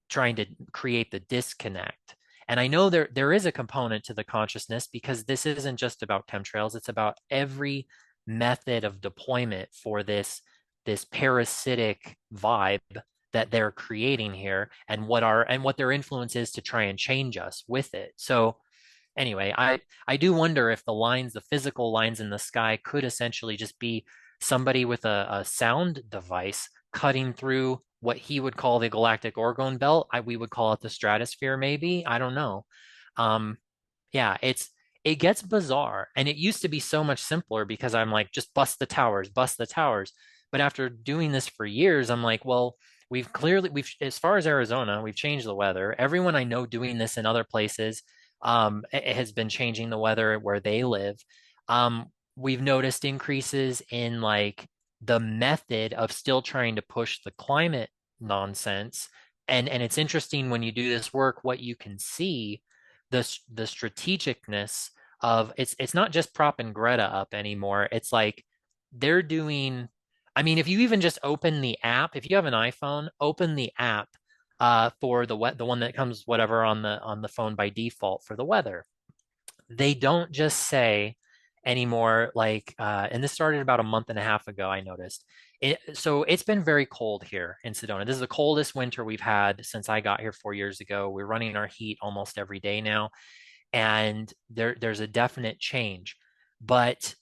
B: trying to create the disconnect. And I know there is a component to the consciousness, because this isn't just about chemtrails, it's about every method of deployment for this parasitic vibe that they're creating here, and what their influence is to try and change us with it. So anyway, I do wonder if the physical lines in the sky could essentially just be somebody with a sound device cutting through what he would call the galactic orgone belt. We would call it the stratosphere, maybe. I don't know. Um, yeah, it gets bizarre, and it used to be so much simpler because I'm like, just bust the towers, bust the towers. But after doing this for years, I'm like, well, we've as far as Arizona, we've changed the weather. Everyone I know doing this in other places, it has been changing the weather where they live. We've noticed increases in like the method of still trying to push the climate nonsense. And it's interesting when you do this work, what you can see, the strategicness of it's not just propping Greta up anymore. It's like they're doing, I mean, if you even just open the app, if you have an iPhone, open the app for the one that comes whatever on the phone by default for the weather. They don't just say anymore, like, and this started about a month and a half ago, I noticed. So it's been very cold here in Sedona. This is the coldest winter we've had since I got here 4 years ago. We're running our heat almost every day now, and there's a definite change. But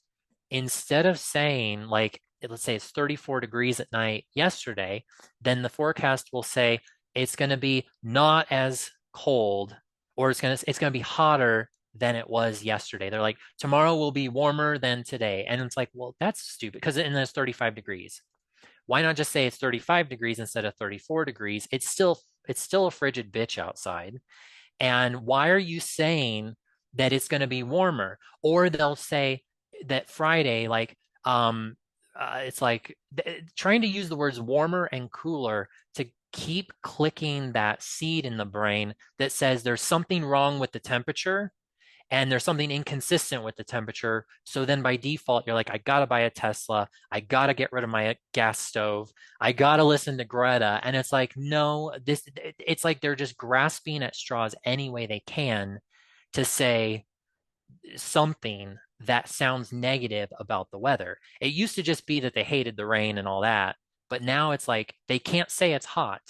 B: instead of saying, like, let's say it's 34 degrees at night yesterday, then the forecast will say it's going to be not as cold, or it's going to be hotter than it was yesterday. They're like, tomorrow will be warmer than today. And it's like, well, that's stupid, because then it's 35 degrees. Why not just say it's 35 degrees instead of 34 degrees? It's still a frigid bitch outside. And why are you saying that it's going to be warmer? Or they'll say that Friday, like, it's like trying to use the words warmer and cooler to keep clicking that seed in the brain that says there's something wrong with the temperature and there's something inconsistent with the temperature. So then by default, you're like, I gotta buy a Tesla. I gotta get rid of my gas stove. I gotta listen to Greta. And it's like, no, it's like they're just grasping at straws any way they can to say something that sounds negative about the weather. It used to just be that they hated the rain and all that, but now it's like they can't say it's hot.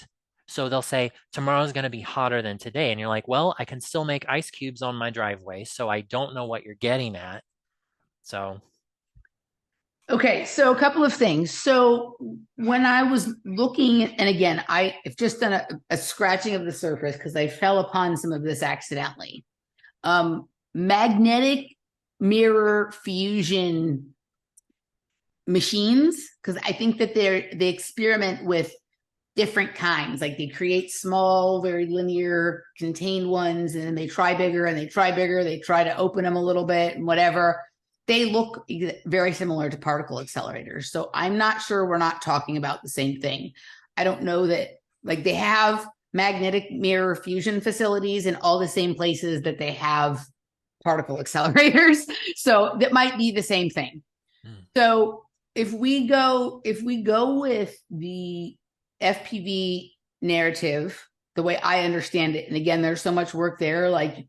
B: So they'll say tomorrow's going to be hotter than today. And you're like, well, I can still make ice cubes on my driveway. So I don't know what you're getting at. So,
A: Okay, so a couple of things. So when I was looking, and again, I've just done a scratching of the surface because I fell upon some of this accidentally. Magnetic mirror fusion machines, because I think that they experiment with different kinds. Like they create small, very linear, contained ones, and then they try bigger and they try bigger. They try to open them a little bit and whatever. They look very similar to particle accelerators. So I'm not sure we're not talking about the same thing. I don't know that, like, they have magnetic mirror fusion facilities in all the same places that they have particle accelerators. So that might be the same thing. So if we go with the FPV narrative, the way I understand it, and again, there's so much work there, like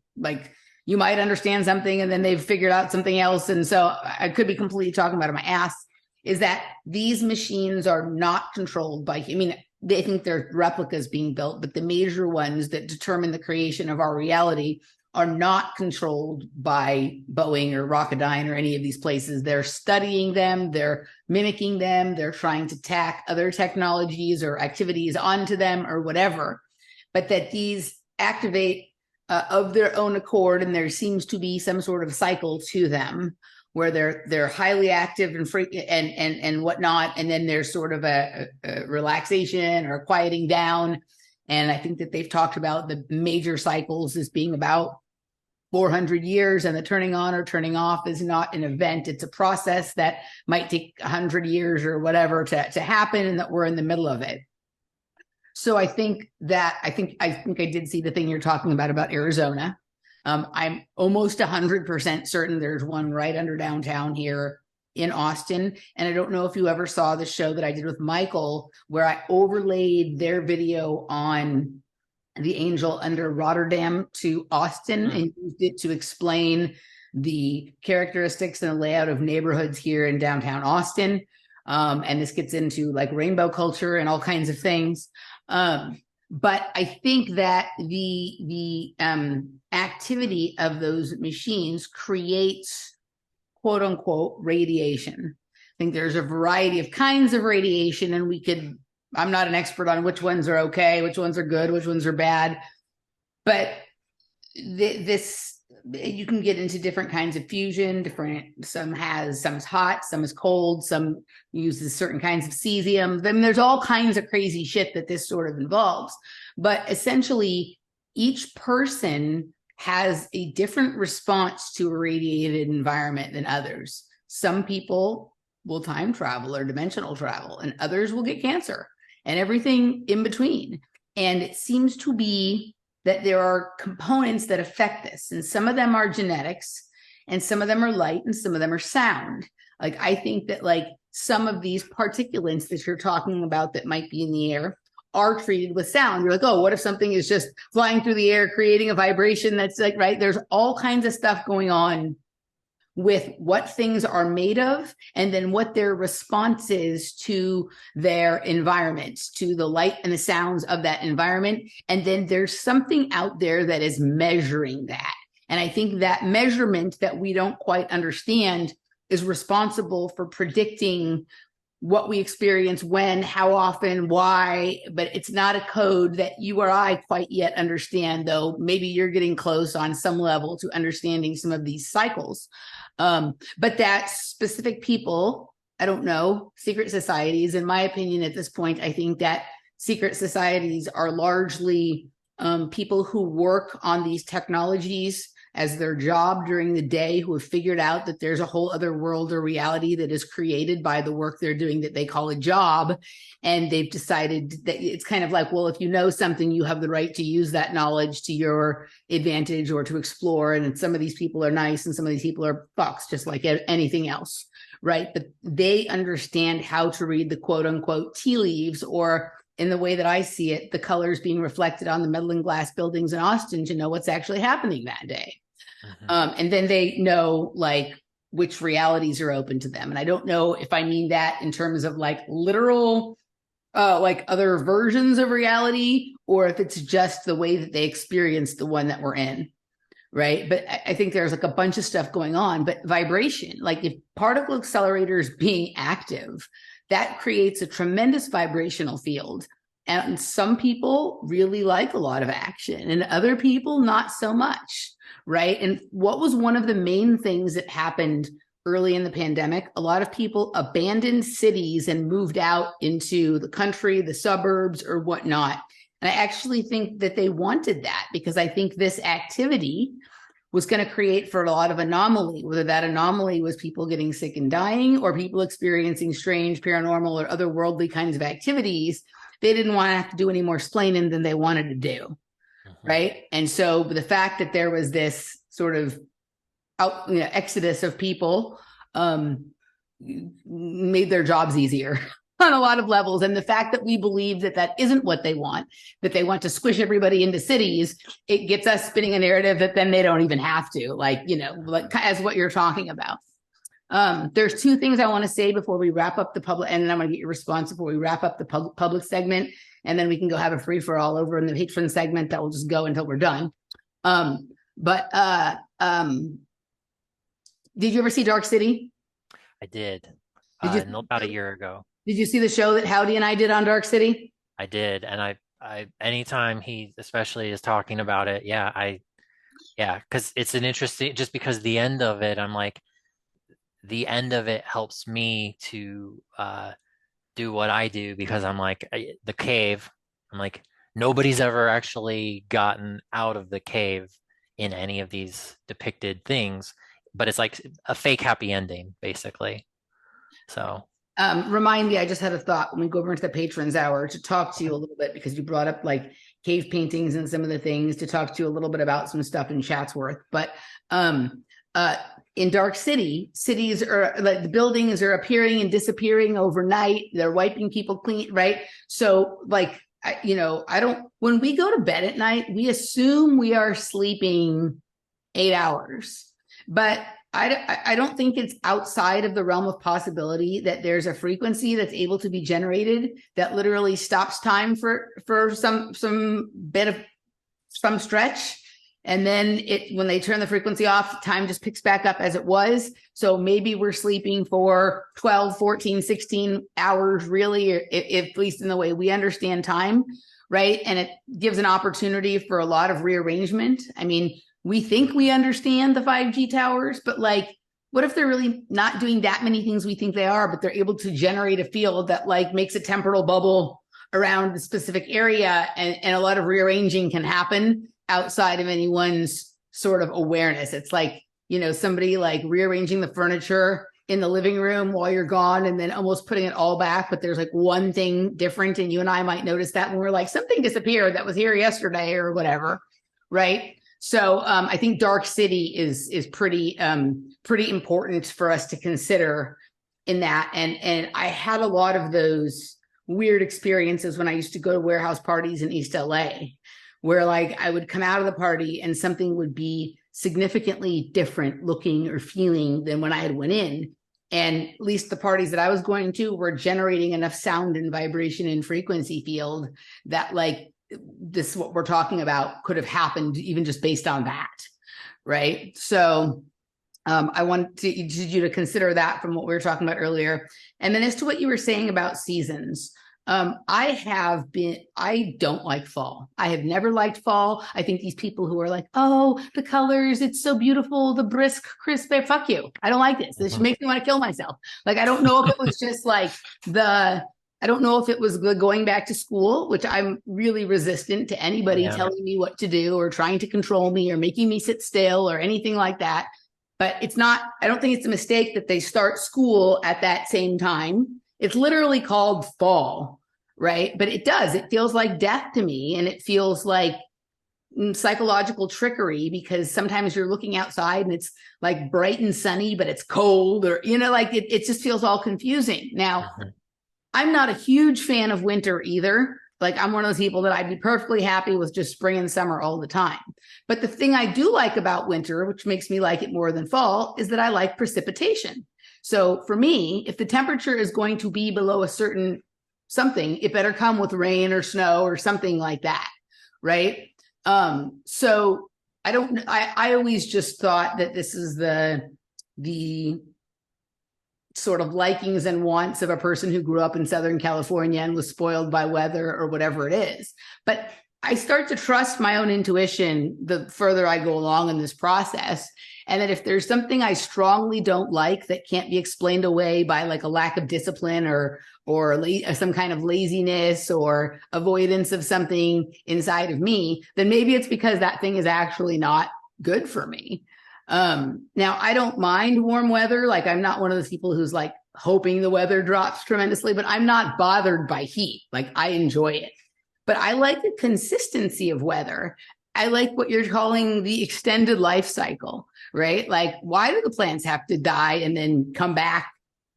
A: you might understand something and then they've figured out something else. And so I could be completely talking about it my ass, is that these machines are not controlled by, I mean, they think they're replicas being built, but the major ones that determine the creation of our reality are not controlled by Boeing or Rocketdyne or any of these places. They're studying them, they're mimicking them, they're trying to tack other technologies or activities onto them or whatever, but that these activate of their own accord, and there seems to be some sort of cycle to them where they're highly active and free and whatnot, and then there's sort of a relaxation or quieting down. And I think that they've talked about the major cycles as being about 400 years, and the turning on or turning off is not an event. It's a process that might take 100 years or whatever to happen, and that we're in the middle of it. So I think I did see the thing you're talking about Arizona. I'm almost 100% certain there's one right under downtown here in Austin. And I don't know if you ever saw the show that I did with Michael, where I overlaid their video on the Angel under Rotterdam to Austin and used it to explain the characteristics and the layout of neighborhoods here in downtown Austin. And this gets into like rainbow culture and all kinds of things. But I think that the activity of those machines creates quote unquote radiation. I think there's a variety of kinds of radiation, and I'm not an expert on which ones are okay, which ones are good, which ones are bad, but you can get into different kinds of fusion, some is hot, some is cold, some uses certain kinds of cesium. I mean, there's all kinds of crazy shit that this sort of involves. But essentially, each person has a different response to a radiated environment than others. Some people will time travel or dimensional travel, and others will get cancer and everything in between. And it seems to be that there are components that affect this, and some of them are genetics, and some of them are light, and some of them are sound. Like, I think that like some of these particulates that you're talking about that might be in the air are treated with sound. You're like, oh, what if something is just flying through the air, creating a vibration that's like, right? There's all kinds of stuff going on with what things are made of, and then what their response is to their environment, to the light and the sounds of that environment. And then there's something out there that is measuring that. And I think that measurement that we don't quite understand is responsible for predicting what we experience, when, how often, why, but it's not a code that you or I quite yet understand, though maybe you're getting close on some level to understanding some of these cycles. But that specific people, I don't know, secret societies, in my opinion, at this point, I think that secret societies are largely people who work on these technologies as their job during the day, who have figured out that there's a whole other world or reality that is created by the work they're doing that they call a job. And they've decided that it's kind of like, well, if you know something, you have the right to use that knowledge to your advantage or to explore. And some of these people are nice and some of these people are fucks, just like anything else, right? But they understand how to read the quote unquote tea leaves, or in the way that I see it, the colors being reflected on the metal and glass buildings in Austin, to know what's actually happening that day. And then they know like which realities are open to them. And I don't know if I mean that in terms of like literal, like other versions of reality, or if it's just the way that they experience the one that we're in. Right. But I think there's like a bunch of stuff going on. But vibration, like if particle accelerators being active, that creates a tremendous vibrational field. And some people really like a lot of action, and other people not so much. Right. And what was one of the main things that happened early in the pandemic, a lot of people abandoned cities and moved out into the country, the suburbs, or whatnot. And I actually think that they wanted that, because I think this activity was going to create for a lot of anomaly, whether that anomaly was people getting sick and dying or people experiencing strange paranormal or otherworldly kinds of activities. They didn't want to have to do any more splaining than they wanted to do. Right. And so the fact that there was this sort of exodus of people made their jobs easier on a lot of levels. And the fact that we believe that that isn't what they want, that they want to squish everybody into cities, it gets us spinning a narrative that then they don't even have to, like as what you're talking about. There's two things I want to say before we wrap up the public, and then I'm going to get your response before we wrap up the public segment, and then we can go have a free for all over in the patron segment that will just go until we're done. Did you ever see Dark City?
B: I did. About a year ago.
A: Did you see the show that Howdy and I did on Dark City?
B: I did, and I anytime he especially is talking about it, because it's an interesting, just because the end of it, I'm like, the end of it helps me to do what I do, because I'm like, the cave, I'm like, nobody's ever actually gotten out of the cave in any of these depicted things, but it's like a fake happy ending, basically. So
A: remind me, I just had a thought when we go over into the patrons hour to talk to you a little bit, because you brought up like cave paintings and some of the things, to talk to you a little bit about some stuff in Chatsworth. But in Dark City, cities are like, the buildings are appearing and disappearing overnight. They're wiping people clean, right? So like, when we go to bed at night, we assume we are sleeping 8 hours, but I don't think it's outside of the realm of possibility that there's a frequency that's able to be generated that literally stops time for some bit of some stretch. And then when they turn the frequency off, time just picks back up as it was. So maybe we're sleeping for 12, 14, 16 hours, really, or at least in the way we understand time, right? And it gives an opportunity for a lot of rearrangement. I mean, we think we understand the 5G towers, but like, what if they're really not doing that many things we think they are, but they're able to generate a field that like makes a temporal bubble around the specific area, and a lot of rearranging can happen outside of anyone's sort of awareness. It's like, somebody like rearranging the furniture in the living room while you're gone and then almost putting it all back, but there's like one thing different, and you and I might notice that when we're like, something disappeared that was here yesterday or whatever, right? So I think Dark City is pretty important for us to consider in that. And I had a lot of those weird experiences when I used to go to warehouse parties in East LA, where like I would come out of the party and something would be significantly different looking or feeling than when I had went in. And at least the parties that I was going to were generating enough sound and vibration and frequency field that like this, what we're talking about, could have happened even just based on that. Right. So I wanted you to consider that from what we were talking about earlier. And then as to what you were saying about seasons, I don't like fall. I have never liked fall. I think these people who are like, oh, the colors, it's so beautiful, the brisk, crisp air, fuck you. I don't like this. This makes me want to kill myself. Like, I don't know if it was just like I don't know if it was going back to school, which I'm really resistant to anybody telling me what to do or trying to control me or making me sit still or anything like that. But I don't think it's a mistake that they start school at that same time. It's literally called fall, right? But it feels like death to me. And it feels like psychological trickery, because sometimes you're looking outside and it's like bright and sunny, but it's cold, or, like it just feels all confusing. Now, I'm not a huge fan of winter either. Like, I'm one of those people that I'd be perfectly happy with just spring and summer all the time. But the thing I do like about winter, which makes me like it more than fall, is that I like precipitation. So for me, if the temperature is going to be below a certain something, it better come with rain or snow or something like that. Right. So I always just thought that this is the sort of likings and wants of a person who grew up in Southern California and was spoiled by weather or whatever it is. But I start to trust my own intuition the further I go along in this process. And that if there's something I strongly don't like that can't be explained away by like a lack of discipline or some kind of laziness or avoidance of something inside of me, then maybe it's because that thing is actually not good for me. Now I don't mind warm weather. Like I'm not one of those people who's like hoping the weather drops tremendously, but I'm not bothered by heat. Like I enjoy it. But I like the consistency of weather. I like what you're calling the extended life cycle, right? Like, why do the plants have to die and then come back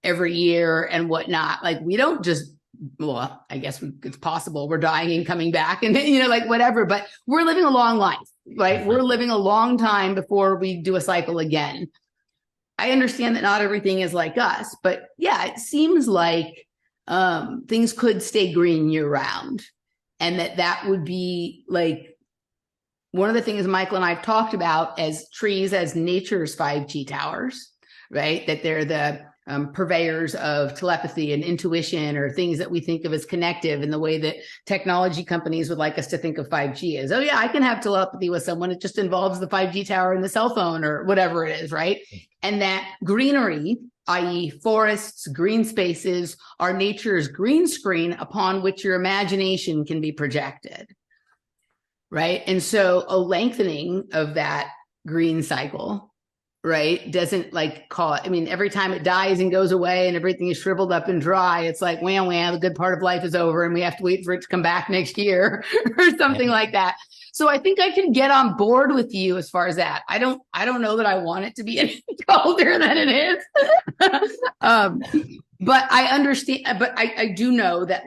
A: every year and whatnot? Like, we don't just, well, I guess it's possible we're dying and coming back and, like whatever, but we're living a long life, right? We're living a long time before we do a cycle again. I understand that not everything is like us, but yeah, it seems like things could stay green year round. And that would be like one of the things Michael and I've talked about as trees as nature's 5G towers, right? That they're the purveyors of telepathy and intuition, or things that we think of as connective, in the way that technology companies would like us to think of 5G as, oh yeah, I can have telepathy with someone. It just involves the 5G tower and the cell phone or whatever it is, right? And that greenery, i.e. forests, green spaces, are nature's green screen upon which your imagination can be projected, right? And so a lengthening of that green cycle, right, doesn't like call it, I mean, every time it dies and goes away and everything is shriveled up and dry, it's like, wham, wham, the good part of life is over and we have to wait for it to come back next year or something like that. So I think I can get on board with you as far as that. I don't know that I want it to be any colder than it is. But I understand, but I do know that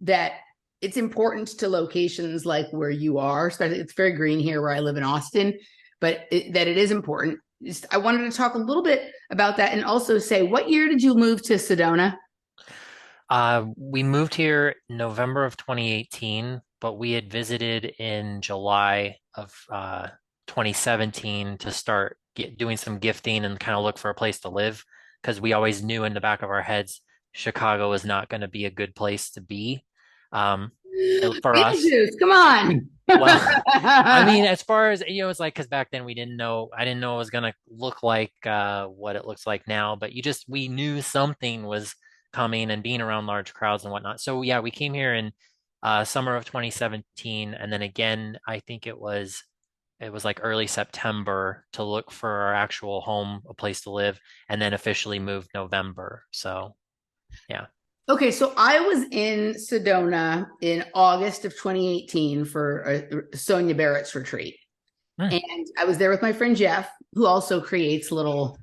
A: that it's important to locations like where you are, especially it's very green here where I live in Austin, but that it is important. I wanted to talk a little bit about that and also say, what year did you move to Sedona?
B: We moved here November of 2018, but we had visited in July of 2017 to start doing some gifting and kind of look for a place to live, because we always knew in the back of our heads Chicago was not going to be a good place to be for us.
A: Beetlejuice, come on.
B: Well, I mean, as far as, it's like, because back then I didn't know it was going to look like what it looks like now, but we knew something was coming and being around large crowds and whatnot. So yeah, we came here in summer of 2017, and then again, I think it was like early September to look for our actual home, a place to live, and then officially moved November. So yeah.
A: Okay, so I was in Sedona in August of 2018 for Sonia Barrett's retreat.
B: Hmm.
A: And I was there with my friend Jeff, who also creates little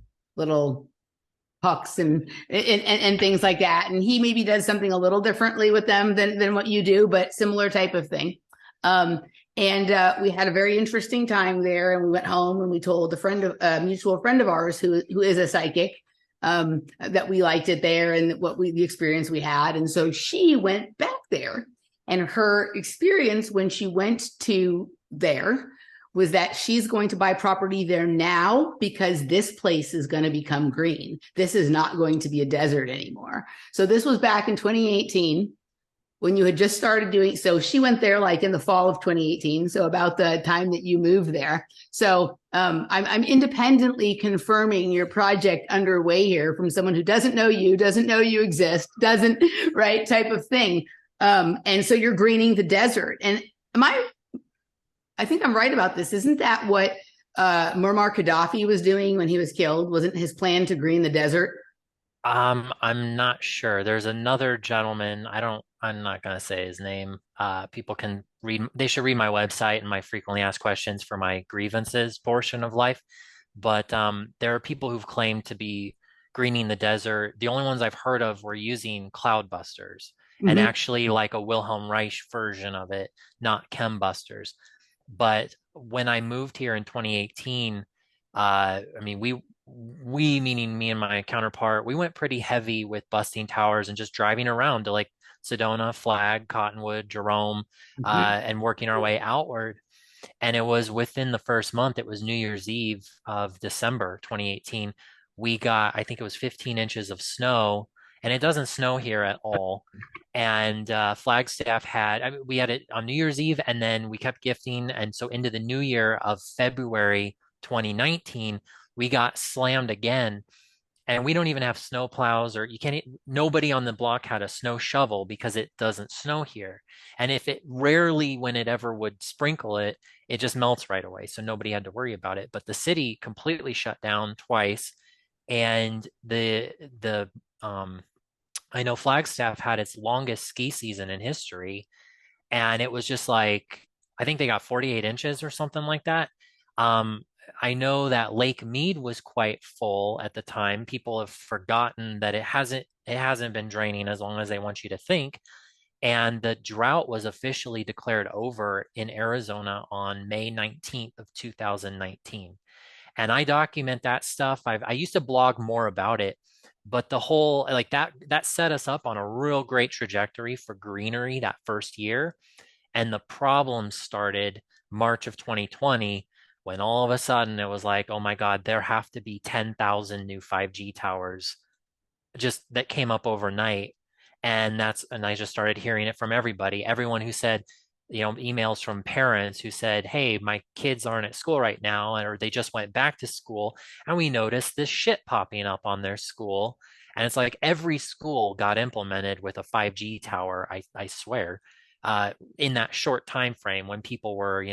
A: pucks and things like that. And he maybe does something a little differently with them than what you do, but similar type of thing. And we had a very interesting time there. And we went home and we told a mutual friend of ours who is a psychic, that we liked it there and the experience we had. And so she went back there, and her experience when she went to there was that she's going to buy property there now because this place is going to become green. This is not going to be a desert anymore. So this was back in 2018 when you had just started doing, so she went there like in the fall of 2018. So about the time that you moved there. So I'm independently confirming your project underway here from someone who doesn't know you exist, right, type of thing. And so you're greening the desert. And I think I'm right about this. Isn't that what Muammar Gaddafi was doing when he was killed? Wasn't his plan to green the desert?
B: I'm not sure. There's another gentleman. I'm not gonna say his name. People can they should read my website and my frequently asked questions for my grievances portion of life. But there are people who've claimed to be greening the desert. The only ones I've heard of were using cloudbusters, and
A: Mm-hmm.
B: actually like a Wilhelm Reich version of it, not chembusters. But when I moved here in 2018, I mean, we meaning me and my counterpart, we went pretty heavy with busting towers and just driving around to like Sedona, Flag, Cottonwood, Jerome,
A: Mm-hmm.
B: and working our way outward. And it was within the first month, it was New Year's Eve of December 2018. We got, I think it was 15 inches of snow, and it doesn't snow here at all. And Flagstaff we had it on New Year's Eve, and then we kept gifting. And so into the new year of February 2019, we got slammed again, and we don't even have snow plows, or you can't, nobody on the block had a snow shovel because it doesn't snow here. And if it rarely, when it ever would sprinkle it, it just melts right away. So nobody had to worry about it. But the city completely shut down twice. And the I know Flagstaff had its longest ski season in history, and it was just like, I think they got 48 inches or something like that. Um, I know that Lake Mead was quite full at the time. People have forgotten that it hasn't been draining as long as they want you to think. And the drought was officially declared over in Arizona on May 19th of 2019. And I document that stuff. I used to blog more about it, but the whole, like, that set us up on a real great trajectory for greenery that first year. And the problem started March of 2020, when all of a sudden it was like, oh my God, there have to be 10,000 new 5G towers just that came up overnight. And I just started hearing it from everybody, everyone who said, emails from parents who said, hey, my kids aren't at school right now, or they just went back to school, and we noticed this shit popping up on their school. And it's like every school got implemented with a 5G tower, I swear, in that short time frame when people were,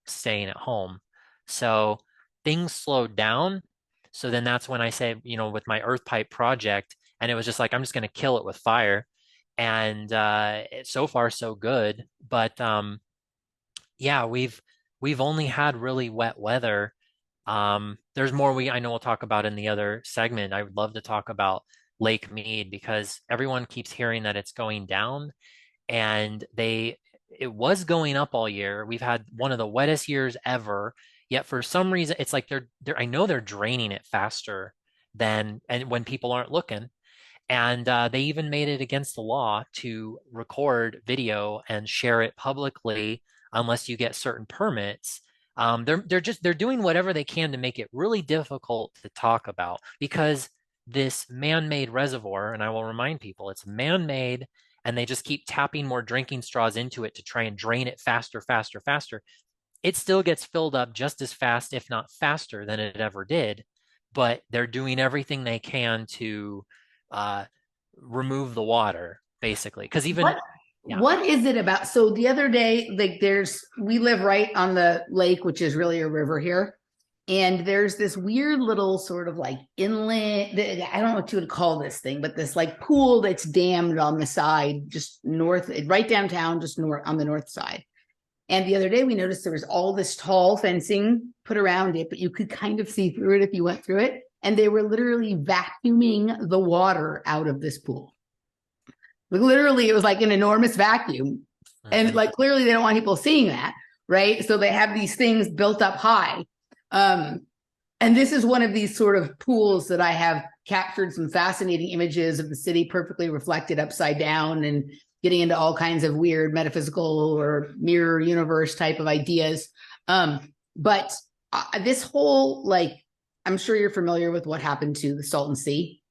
B: staying at home. So things slowed down. So then that's when I said, with my earth pipe project, and it was just like, I'm just going to kill it with fire. And so far so good. But yeah, we've only had really wet weather. There's more I know we'll talk about in the other segment. I would love to talk about Lake Mead because everyone keeps hearing that it's going down, and it was going up all year. We've had one of the wettest years ever, yet for some reason it's like they're I know they're draining it faster than, and when people aren't looking. And they even made it against the law to record video and share it publicly unless you get certain permits. They're doing whatever they can to make it really difficult to talk about, because this man-made reservoir, and I will remind people, it's man-made, and they just keep tapping more drinking straws into it to try and drain it faster, faster, faster. It still gets filled up just as fast, if not faster, than it ever did. But they're doing everything they can to uh, remove the water, basically. Because even,
A: What
B: yeah,
A: what is it about? So the other day, like we live right on the lake, which is really a river here. And there's this weird little sort of like inlet. I don't know what you would call this thing, but this like pool that's dammed on the side, just north, right downtown, just north on the north side. And the other day we noticed there was all this tall fencing put around it, but you could kind of see through it if you went through it. And they were literally vacuuming the water out of this pool. Like, literally, it was like an enormous vacuum. And
B: mhm.
A: like clearly they don't want people seeing that, right? So they have these things built up high. Um, and this is one of these sort of pools that I have captured some fascinating images of the city perfectly reflected upside down, and getting into all kinds of weird metaphysical or mirror universe type of ideas. But this whole, like, I'm sure you're familiar with what happened to the Salton Sea,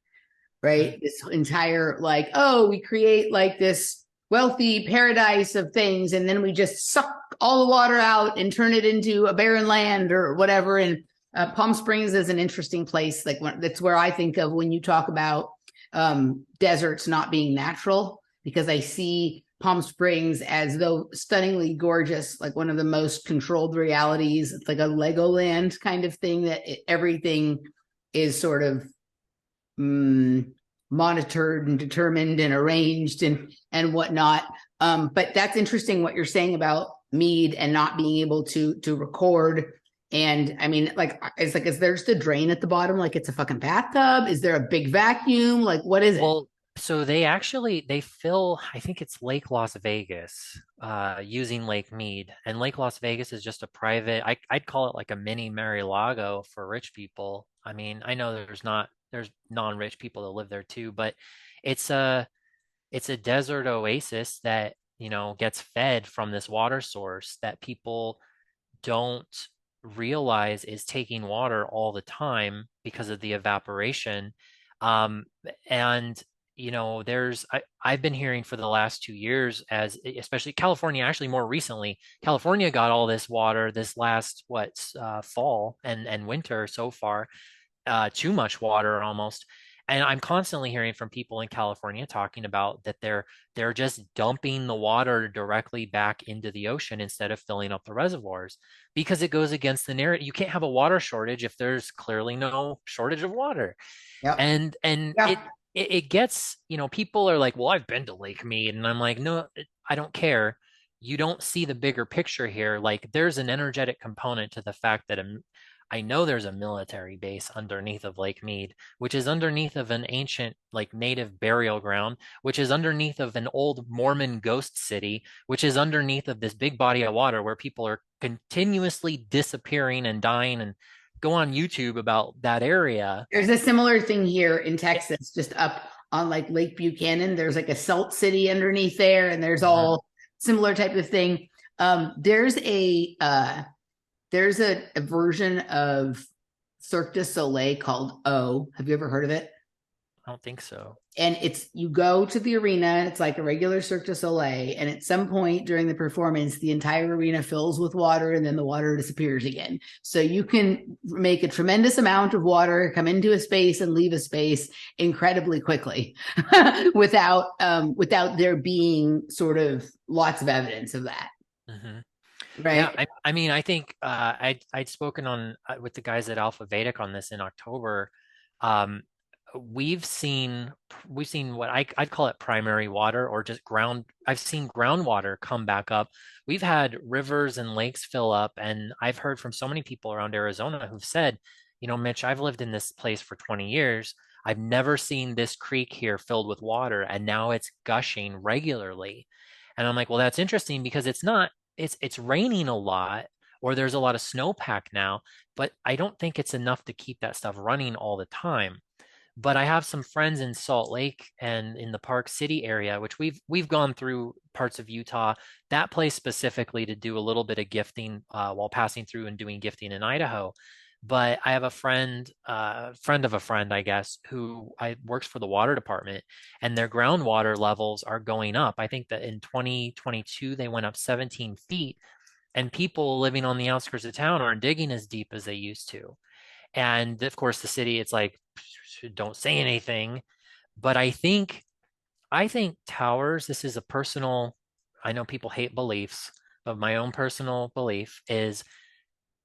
A: right? This entire, like, oh, we create like this wealthy paradise of things, and then we just suck all the water out and turn it into a barren land or whatever. And Palm Springs is an interesting place. Like, that's where I think of when you talk about deserts not being natural, because I see Palm Springs as though stunningly gorgeous, like one of the most controlled realities. It's like a Legoland kind of thing, that everything is sort of monitored and determined and arranged and whatnot. But that's interesting what you're saying about Mead and not being able to record. And I mean, like, it's like, is there just a drain at the bottom? Like it's a fucking bathtub? Is there a big vacuum? Like, what is it?
B: Well, so they fill, I think it's Lake Las Vegas, using Lake Mead. And Lake Las Vegas is just a private, I'd call it like a mini Mar-a-Lago for rich people. I mean, I know there's non-rich people that live there too, but it's a it's a desert oasis that, gets fed from this water source that people don't realize is taking water all the time because of the evaporation. Um, and I've been hearing for the last 2 years, as especially California, actually more recently, California got all this water this last fall and winter so far. too much water almost. And I'm constantly hearing from people in California talking about that they're just dumping the water directly back into the ocean instead of filling up the reservoirs because it goes against the narrative. You can't have a water shortage if there's clearly no shortage of water.
A: Yep.
B: And it
A: Yeah.
B: it gets, people are like, well, I've been to Lake Mead, and I'm like, no, I don't care. You don't see the bigger picture here. Like, there's an energetic component to the fact that I know there's a military base underneath of Lake Mead, which is underneath of an ancient, like, native burial ground, which is underneath of an old Mormon ghost city, which is underneath of this big body of water where people are continuously disappearing and dying. And go on YouTube about that area.
A: There's a similar thing here in Texas, just up on like Lake Buchanan. There's like a salt city underneath there, and there's
B: Mhm.
A: all similar type of thing. There's a version of Cirque du Soleil called O. Have you ever heard of it?
B: I don't think so.
A: And it's you go to the arena, it's like a regular Cirque du Soleil, and at some point during the performance, the entire arena fills with water and then the water disappears again. So you can make a tremendous amount of water come into a space and leave a space incredibly quickly without there being sort of lots of evidence of that.
B: Mhm. Yeah,
A: Right.
B: I mean, I think I'd spoken on with the guys at Alpha Vedic on this in October. Um, we've seen what I'd call it primary water or just ground. I've seen groundwater come back up. We've had rivers and lakes fill up, and I've heard from so many people around Arizona who've said, Mitch, I've lived in this place for 20 years. I've never seen this creek here filled with water, and now it's gushing regularly. And I'm like, well, that's interesting because it's not it's raining a lot or there's a lot of snowpack now, but I don't think it's enough to keep that stuff running all the time. But I have some friends in Salt Lake and in the Park City area, which we've gone through parts of Utah, that place specifically to do a little bit of gifting while passing through and doing gifting in Idaho. But I have a friend of a friend, I guess, who I works for the water department, and their groundwater levels are going up. I think that in 2022 they went up 17 feet, and people living on the outskirts of town aren't digging as deep as they used to. And of course, the city, it's like, don't say anything. But I think towers, this is a personal, I know people hate beliefs, but my own personal belief is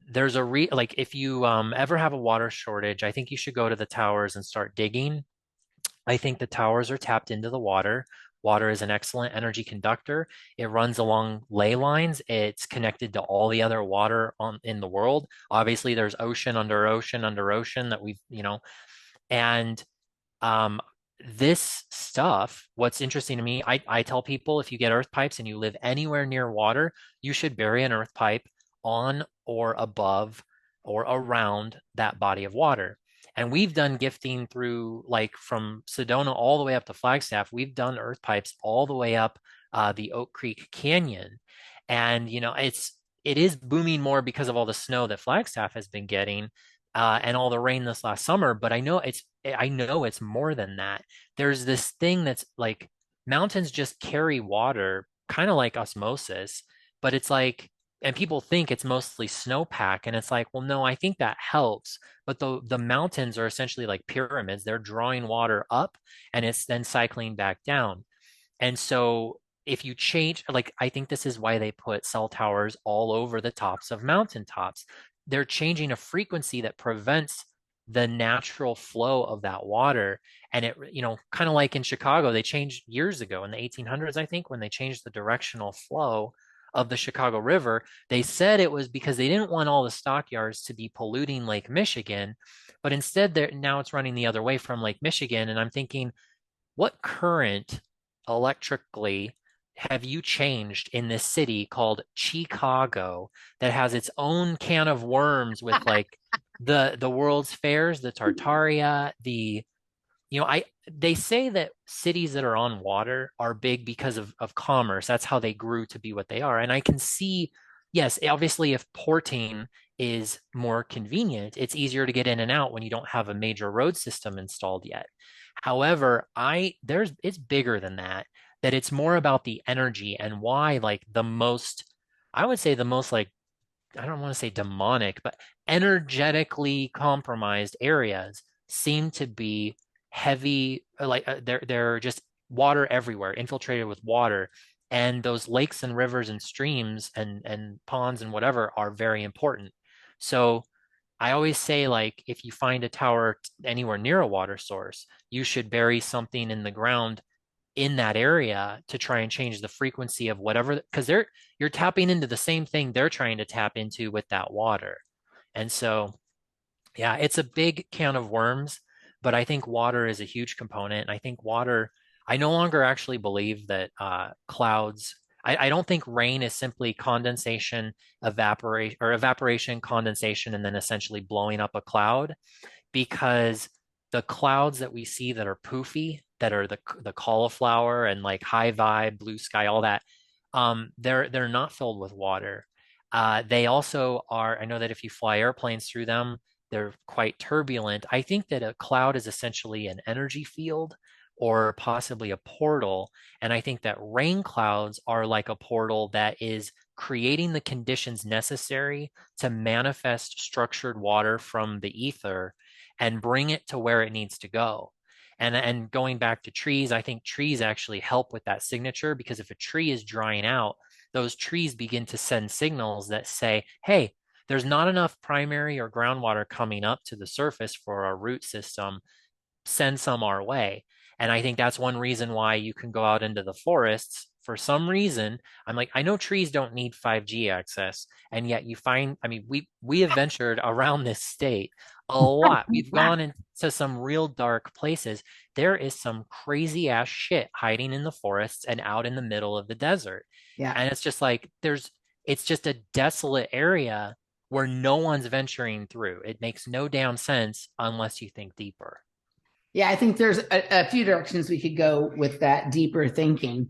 B: there's like if you ever have a water shortage, I think you should go to the towers and start digging. I think the towers are tapped into the water. Water is an excellent energy conductor. It runs along ley lines. It's connected to all the other water in the world. Obviously, there's ocean under ocean under ocean that and um, this stuff, what's interesting to me, I tell people if you get earth pipes and you live anywhere near water, you should bury an earth pipe on or above or around that body of water. And we've done gifting through like from Sedona all the way up to Flagstaff. We've done earth pipes all the way up the Oak Creek Canyon. And it is booming more because of all the snow that Flagstaff has been getting and all the rain this last summer. But I know it's more than that. There's this thing that's like mountains just carry water, kind of like osmosis, but it's like, and people think it's mostly snowpack, and it's like, well, no, I think that helps. But the mountains are essentially like pyramids. They're drawing water up, and it's then cycling back down. And so if you change, like, I think this is why they put cell towers all over the tops of mountaintops. They're changing a frequency that prevents the natural flow of that water. And kind of like in Chicago, they changed years ago in the 1800s, I think, when they changed the directional flow of the Chicago River. They said it was because they didn't want all the stockyards to be polluting Lake Michigan, but instead now it's running the other way from Lake Michigan. And I'm thinking, what current electrically have you changed in this city called Chicago that has its own can of worms with like the World's Fairs, the Tartaria, I they say that cities that are on water are big because of commerce. That's how they grew to be what they are. And I can see, yes, obviously if porting is more convenient, it's easier to get in and out when you don't have a major road system installed yet. However, it's bigger than that, that it's more about the energy and why like I would say the most like I don't want to say demonic, but energetically compromised areas seem to be heavy, like they're just water everywhere, infiltrated with water. And those lakes and rivers and streams and ponds and whatever are very important. So I always say, like, if you find a tower anywhere near a water source, you should bury something in the ground in that area to try and change the frequency of whatever, because you're tapping into the same thing they're trying to tap into with that water. And so, yeah, it's a big can of worms, but I think water is a huge component. I think water, I no longer actually believe that clouds, I don't think rain is simply condensation, evaporation, condensation, and then essentially blowing up a cloud, because the clouds that we see that are poofy, that are the cauliflower and like high vibe, blue sky, all that, they're not filled with water. They also are, I know that if you fly airplanes through them, they're quite turbulent. I think that a cloud is essentially an energy field or possibly a portal. And I think that rain clouds are like a portal that is creating the conditions necessary to manifest structured water from the ether and bring it to where it needs to go. And going back to trees, I think trees actually help with that signature, because if a tree is drying out, those trees begin to send signals that say, hey, there's not enough primary or groundwater coming up to the surface for our root system, send some our way. And I think that's one reason why you can go out into the forests. For some reason, I'm like, I know trees don't need 5G access, and yet you find, I mean, we have ventured around this state a lot. We've gone into some real dark places. There is some crazy ass shit hiding in the forests and out in the middle of the desert.
A: Yeah.
B: And it's just like it's just a desolate area where no one's venturing through. It makes no damn sense unless you think deeper.
A: Yeah, I think there's a few directions we could go with that deeper thinking.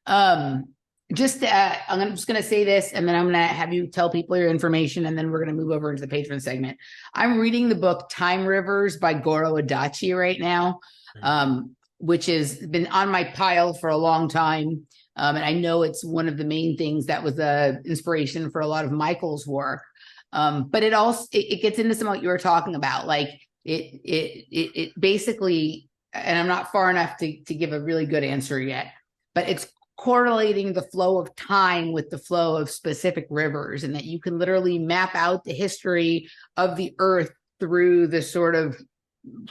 A: Um, I'm just going to say this, and then I'm going to have you tell people your information, and then we're going to move over into the patron segment. I'm reading the book Time Rivers by Goro Adachi right now,
B: Mhm.
A: which has been on my pile for a long time. And I know it's one of the main things that was the inspiration for a lot of Michael's work. But it gets into some of what you were talking about, like it basically, and I'm not far enough to give a really good answer yet, but it's correlating the flow of time with the flow of specific rivers, and that you can literally map out the history of the earth through the sort of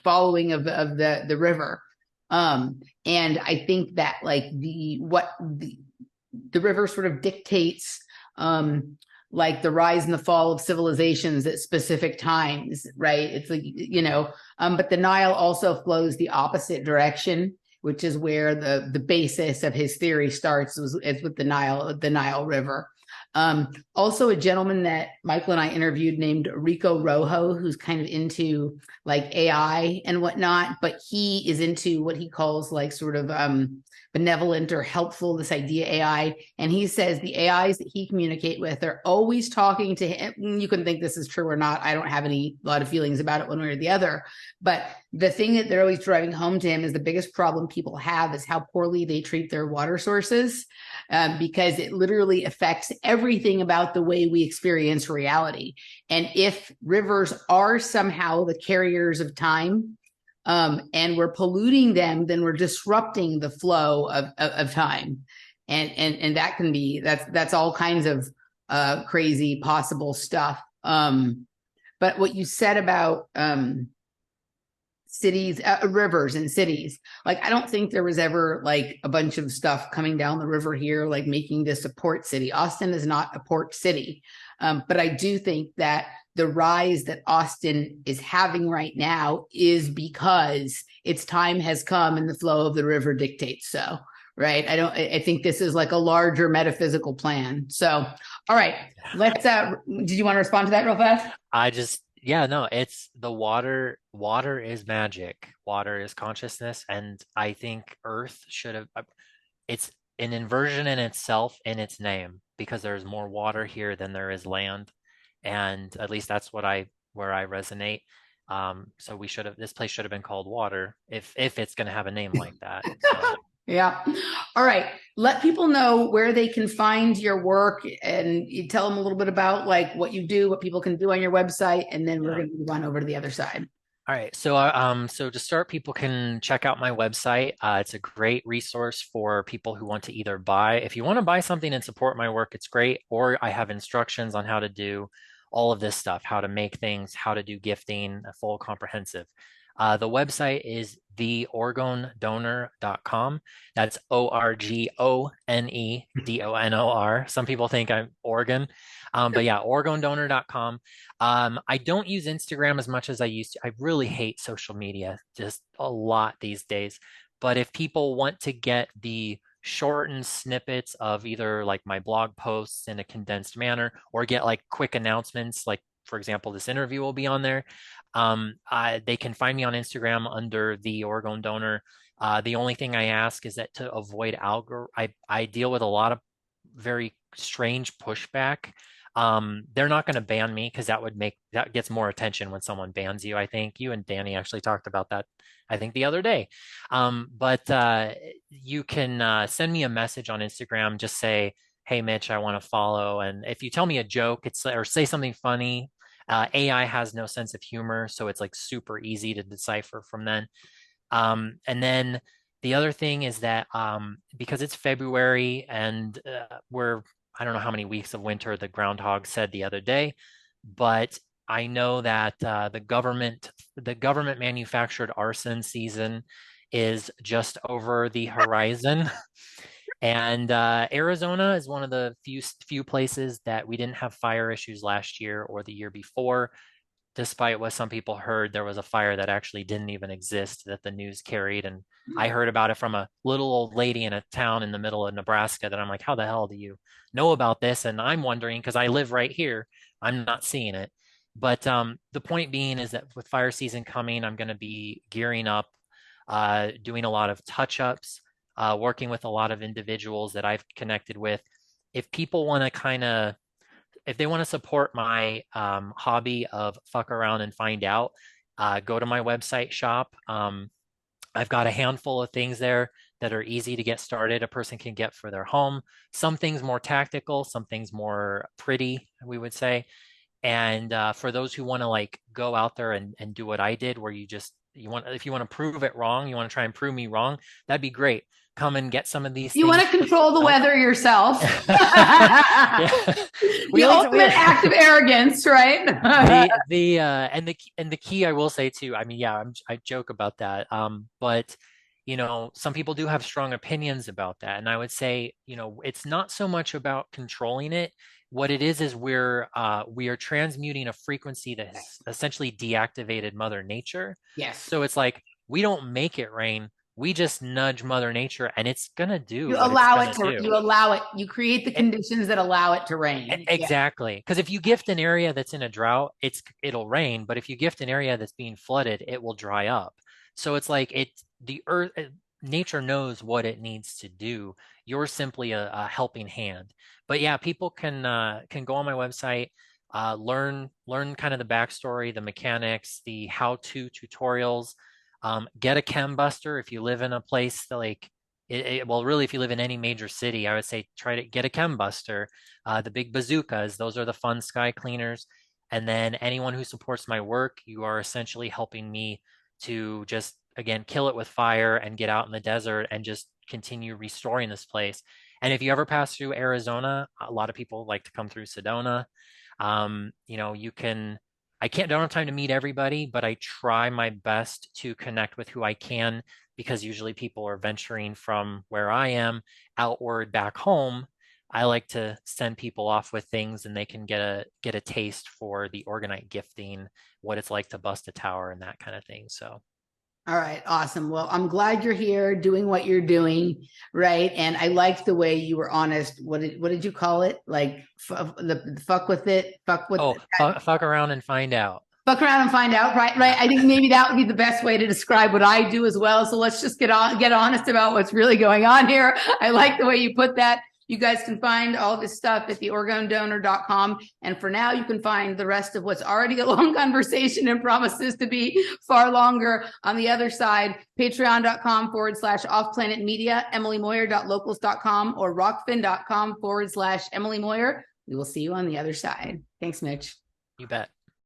A: following of the river. And I think that like the river sort of dictates like the rise and the fall of civilizations at specific times, right? It's like, but the Nile also flows the opposite direction, which is where the basis of his theory starts, is with the Nile River. Also a gentleman that Michael and I interviewed named Rico Rojo, who's kind of into like AI and whatnot, but he is into what he calls like sort of benevolent or helpful, this idea AI. And he says the AIs that he communicate with are always talking to him. You can think this is true or not. I don't have a lot of feelings about it one way or the other. But the thing that they're always driving home to him is the biggest problem people have is how poorly they treat their water sources, because it literally affects everything about the way we experience reality. And if rivers are somehow the carriers of time, and we're polluting them, then we're disrupting the flow of time. And that can be, that's all kinds of crazy possible stuff. But what you said about cities, rivers and cities, like I don't think there was ever like a bunch of stuff coming down the river here, like making this a port city. Austin is not a port city. But I do think that the rise that Austin is having right now is because its time has come and the flow of the river dictates so, right? I think this is like a larger metaphysical plan. So, all right, let's, did you want to respond to that real fast?
B: Yeah, no, it's the water. Water is magic. Water is consciousness. And I think Earth should have, it's an inversion in itself in its name, because there's more water here than there is land. And at least that's where I resonate. So this place should have been called water if it's going to have a name like that. So.
A: Yeah. All right. Let people know where they can find your work, and you tell them a little bit about like what you do, what people can do on your website, and then we're
B: Yeah.
A: going to move on over to the other side.
B: All right. So to start, people can check out my website. It's a great resource for people who want to either buy. If you want to buy something and support my work, it's great. Or I have instructions on how to do all of this stuff, how to make things, how to do gifting, a full comprehensive. The website is theorgonedonor.com. That's ORGONEDONOR. Some people think I'm Oregon, but yeah, orgonedonor.com. I don't use Instagram as much as I used to. I really hate social media just a lot these days. But if people want to get the shortened snippets of either like my blog posts in a condensed manner or get like quick announcements, like for example, this interview will be on there. They can find me on Instagram under the Orgone Donor. The only thing I ask is that to avoid I deal with a lot of very strange pushback. They're not going to ban me because that gets more attention when someone bans you. I think you and Danny actually talked about that, I think the other day. But you can send me a message on Instagram. Just say, "Hey, Mitch, I want to follow." And if you tell me a joke, or say something funny. AI has no sense of humor, so it's like super easy to decipher from then. And then the other thing is that because it's February and I don't know how many weeks of winter the groundhog said the other day, but I know that the government manufactured arson season is just over the horizon. And Arizona is one of the few places that we didn't have fire issues last year or the year before. Despite what some people heard, there was a fire that actually didn't even exist that the news carried. And I heard about it from a little old lady in a town in the middle of Nebraska that I'm like, how the hell do you know about this? And I'm wondering, because I live right here, I'm not seeing it. But the point being is that with fire season coming, I'm going to be gearing up, doing a lot of touch-ups, working with a lot of individuals that I've connected with. If people want to if they want to support my hobby of fuck around and find out, go to my website shop. I've got a handful of things there that are easy to get started. A person can get for their home. Some things more tactical, some things more pretty, we would say. And for those who want to like go out there and do what I did, where if you want to prove it wrong, you want to try and prove me wrong, that'd be great. Come and get some of these
A: You
B: things
A: want to control the weather yourself.
B: Yeah.
A: The ultimate act of arrogance, right?
B: And the key I will say too, I mean, yeah, I joke about that. But some people do have strong opinions about that. And I would say, it's not so much about controlling it. What it is we are transmuting a frequency that has essentially deactivated Mother Nature.
A: Yes.
B: So it's like we don't make it rain. We just nudge Mother Nature and it's gonna do
A: you
B: what
A: allow
B: it's gonna do.
A: You allow it, you create the conditions that allow it to rain.
B: Exactly. Because if you gift an area that's in a drought, it'll rain. But if you gift an area that's being flooded, it will dry up. So it's like the earth, nature knows what it needs to do. You're simply a helping hand. But yeah, people can go on my website, learn kind of the backstory, the mechanics, the how-to tutorials. Get a chem buster if you live in a place that well, really, if you live in any major city, I would say try to get a chem buster. The big bazookas, those are the fun sky cleaners. And then anyone who supports my work, you are essentially helping me to just, again, kill it with fire and get out in the desert and just continue restoring this place. And if you ever pass through Arizona, a lot of people like to come through Sedona. You can. Don't have time to meet everybody, but I try my best to connect with who I can because usually people are venturing from where I am outward back home. I like to send people off with things and they can get a taste for the Orgonite gifting, what it's like to bust a tower and that kind of thing. So
A: all right, awesome. Well, I'm glad you're here doing what you're doing, right? And I liked the way you were honest. What did you call it? Like the fuck with it, fuck with
B: fuck around and find out.
A: Fuck around and find out, right? Right. I think maybe that would be the best way to describe what I do as well. So let's just get honest about what's really going on here. I like the way you put that. You guys can find all this stuff at the orgonedonor.com. And for now, you can find the rest of what's already a long conversation and promises to be far longer on the other side. Patreon.com/offplanetmedia, emilymoyer.locals.com, or rockfin.com/Emily Moyer. We will see you on the other side. Thanks, Mitch.
B: You bet.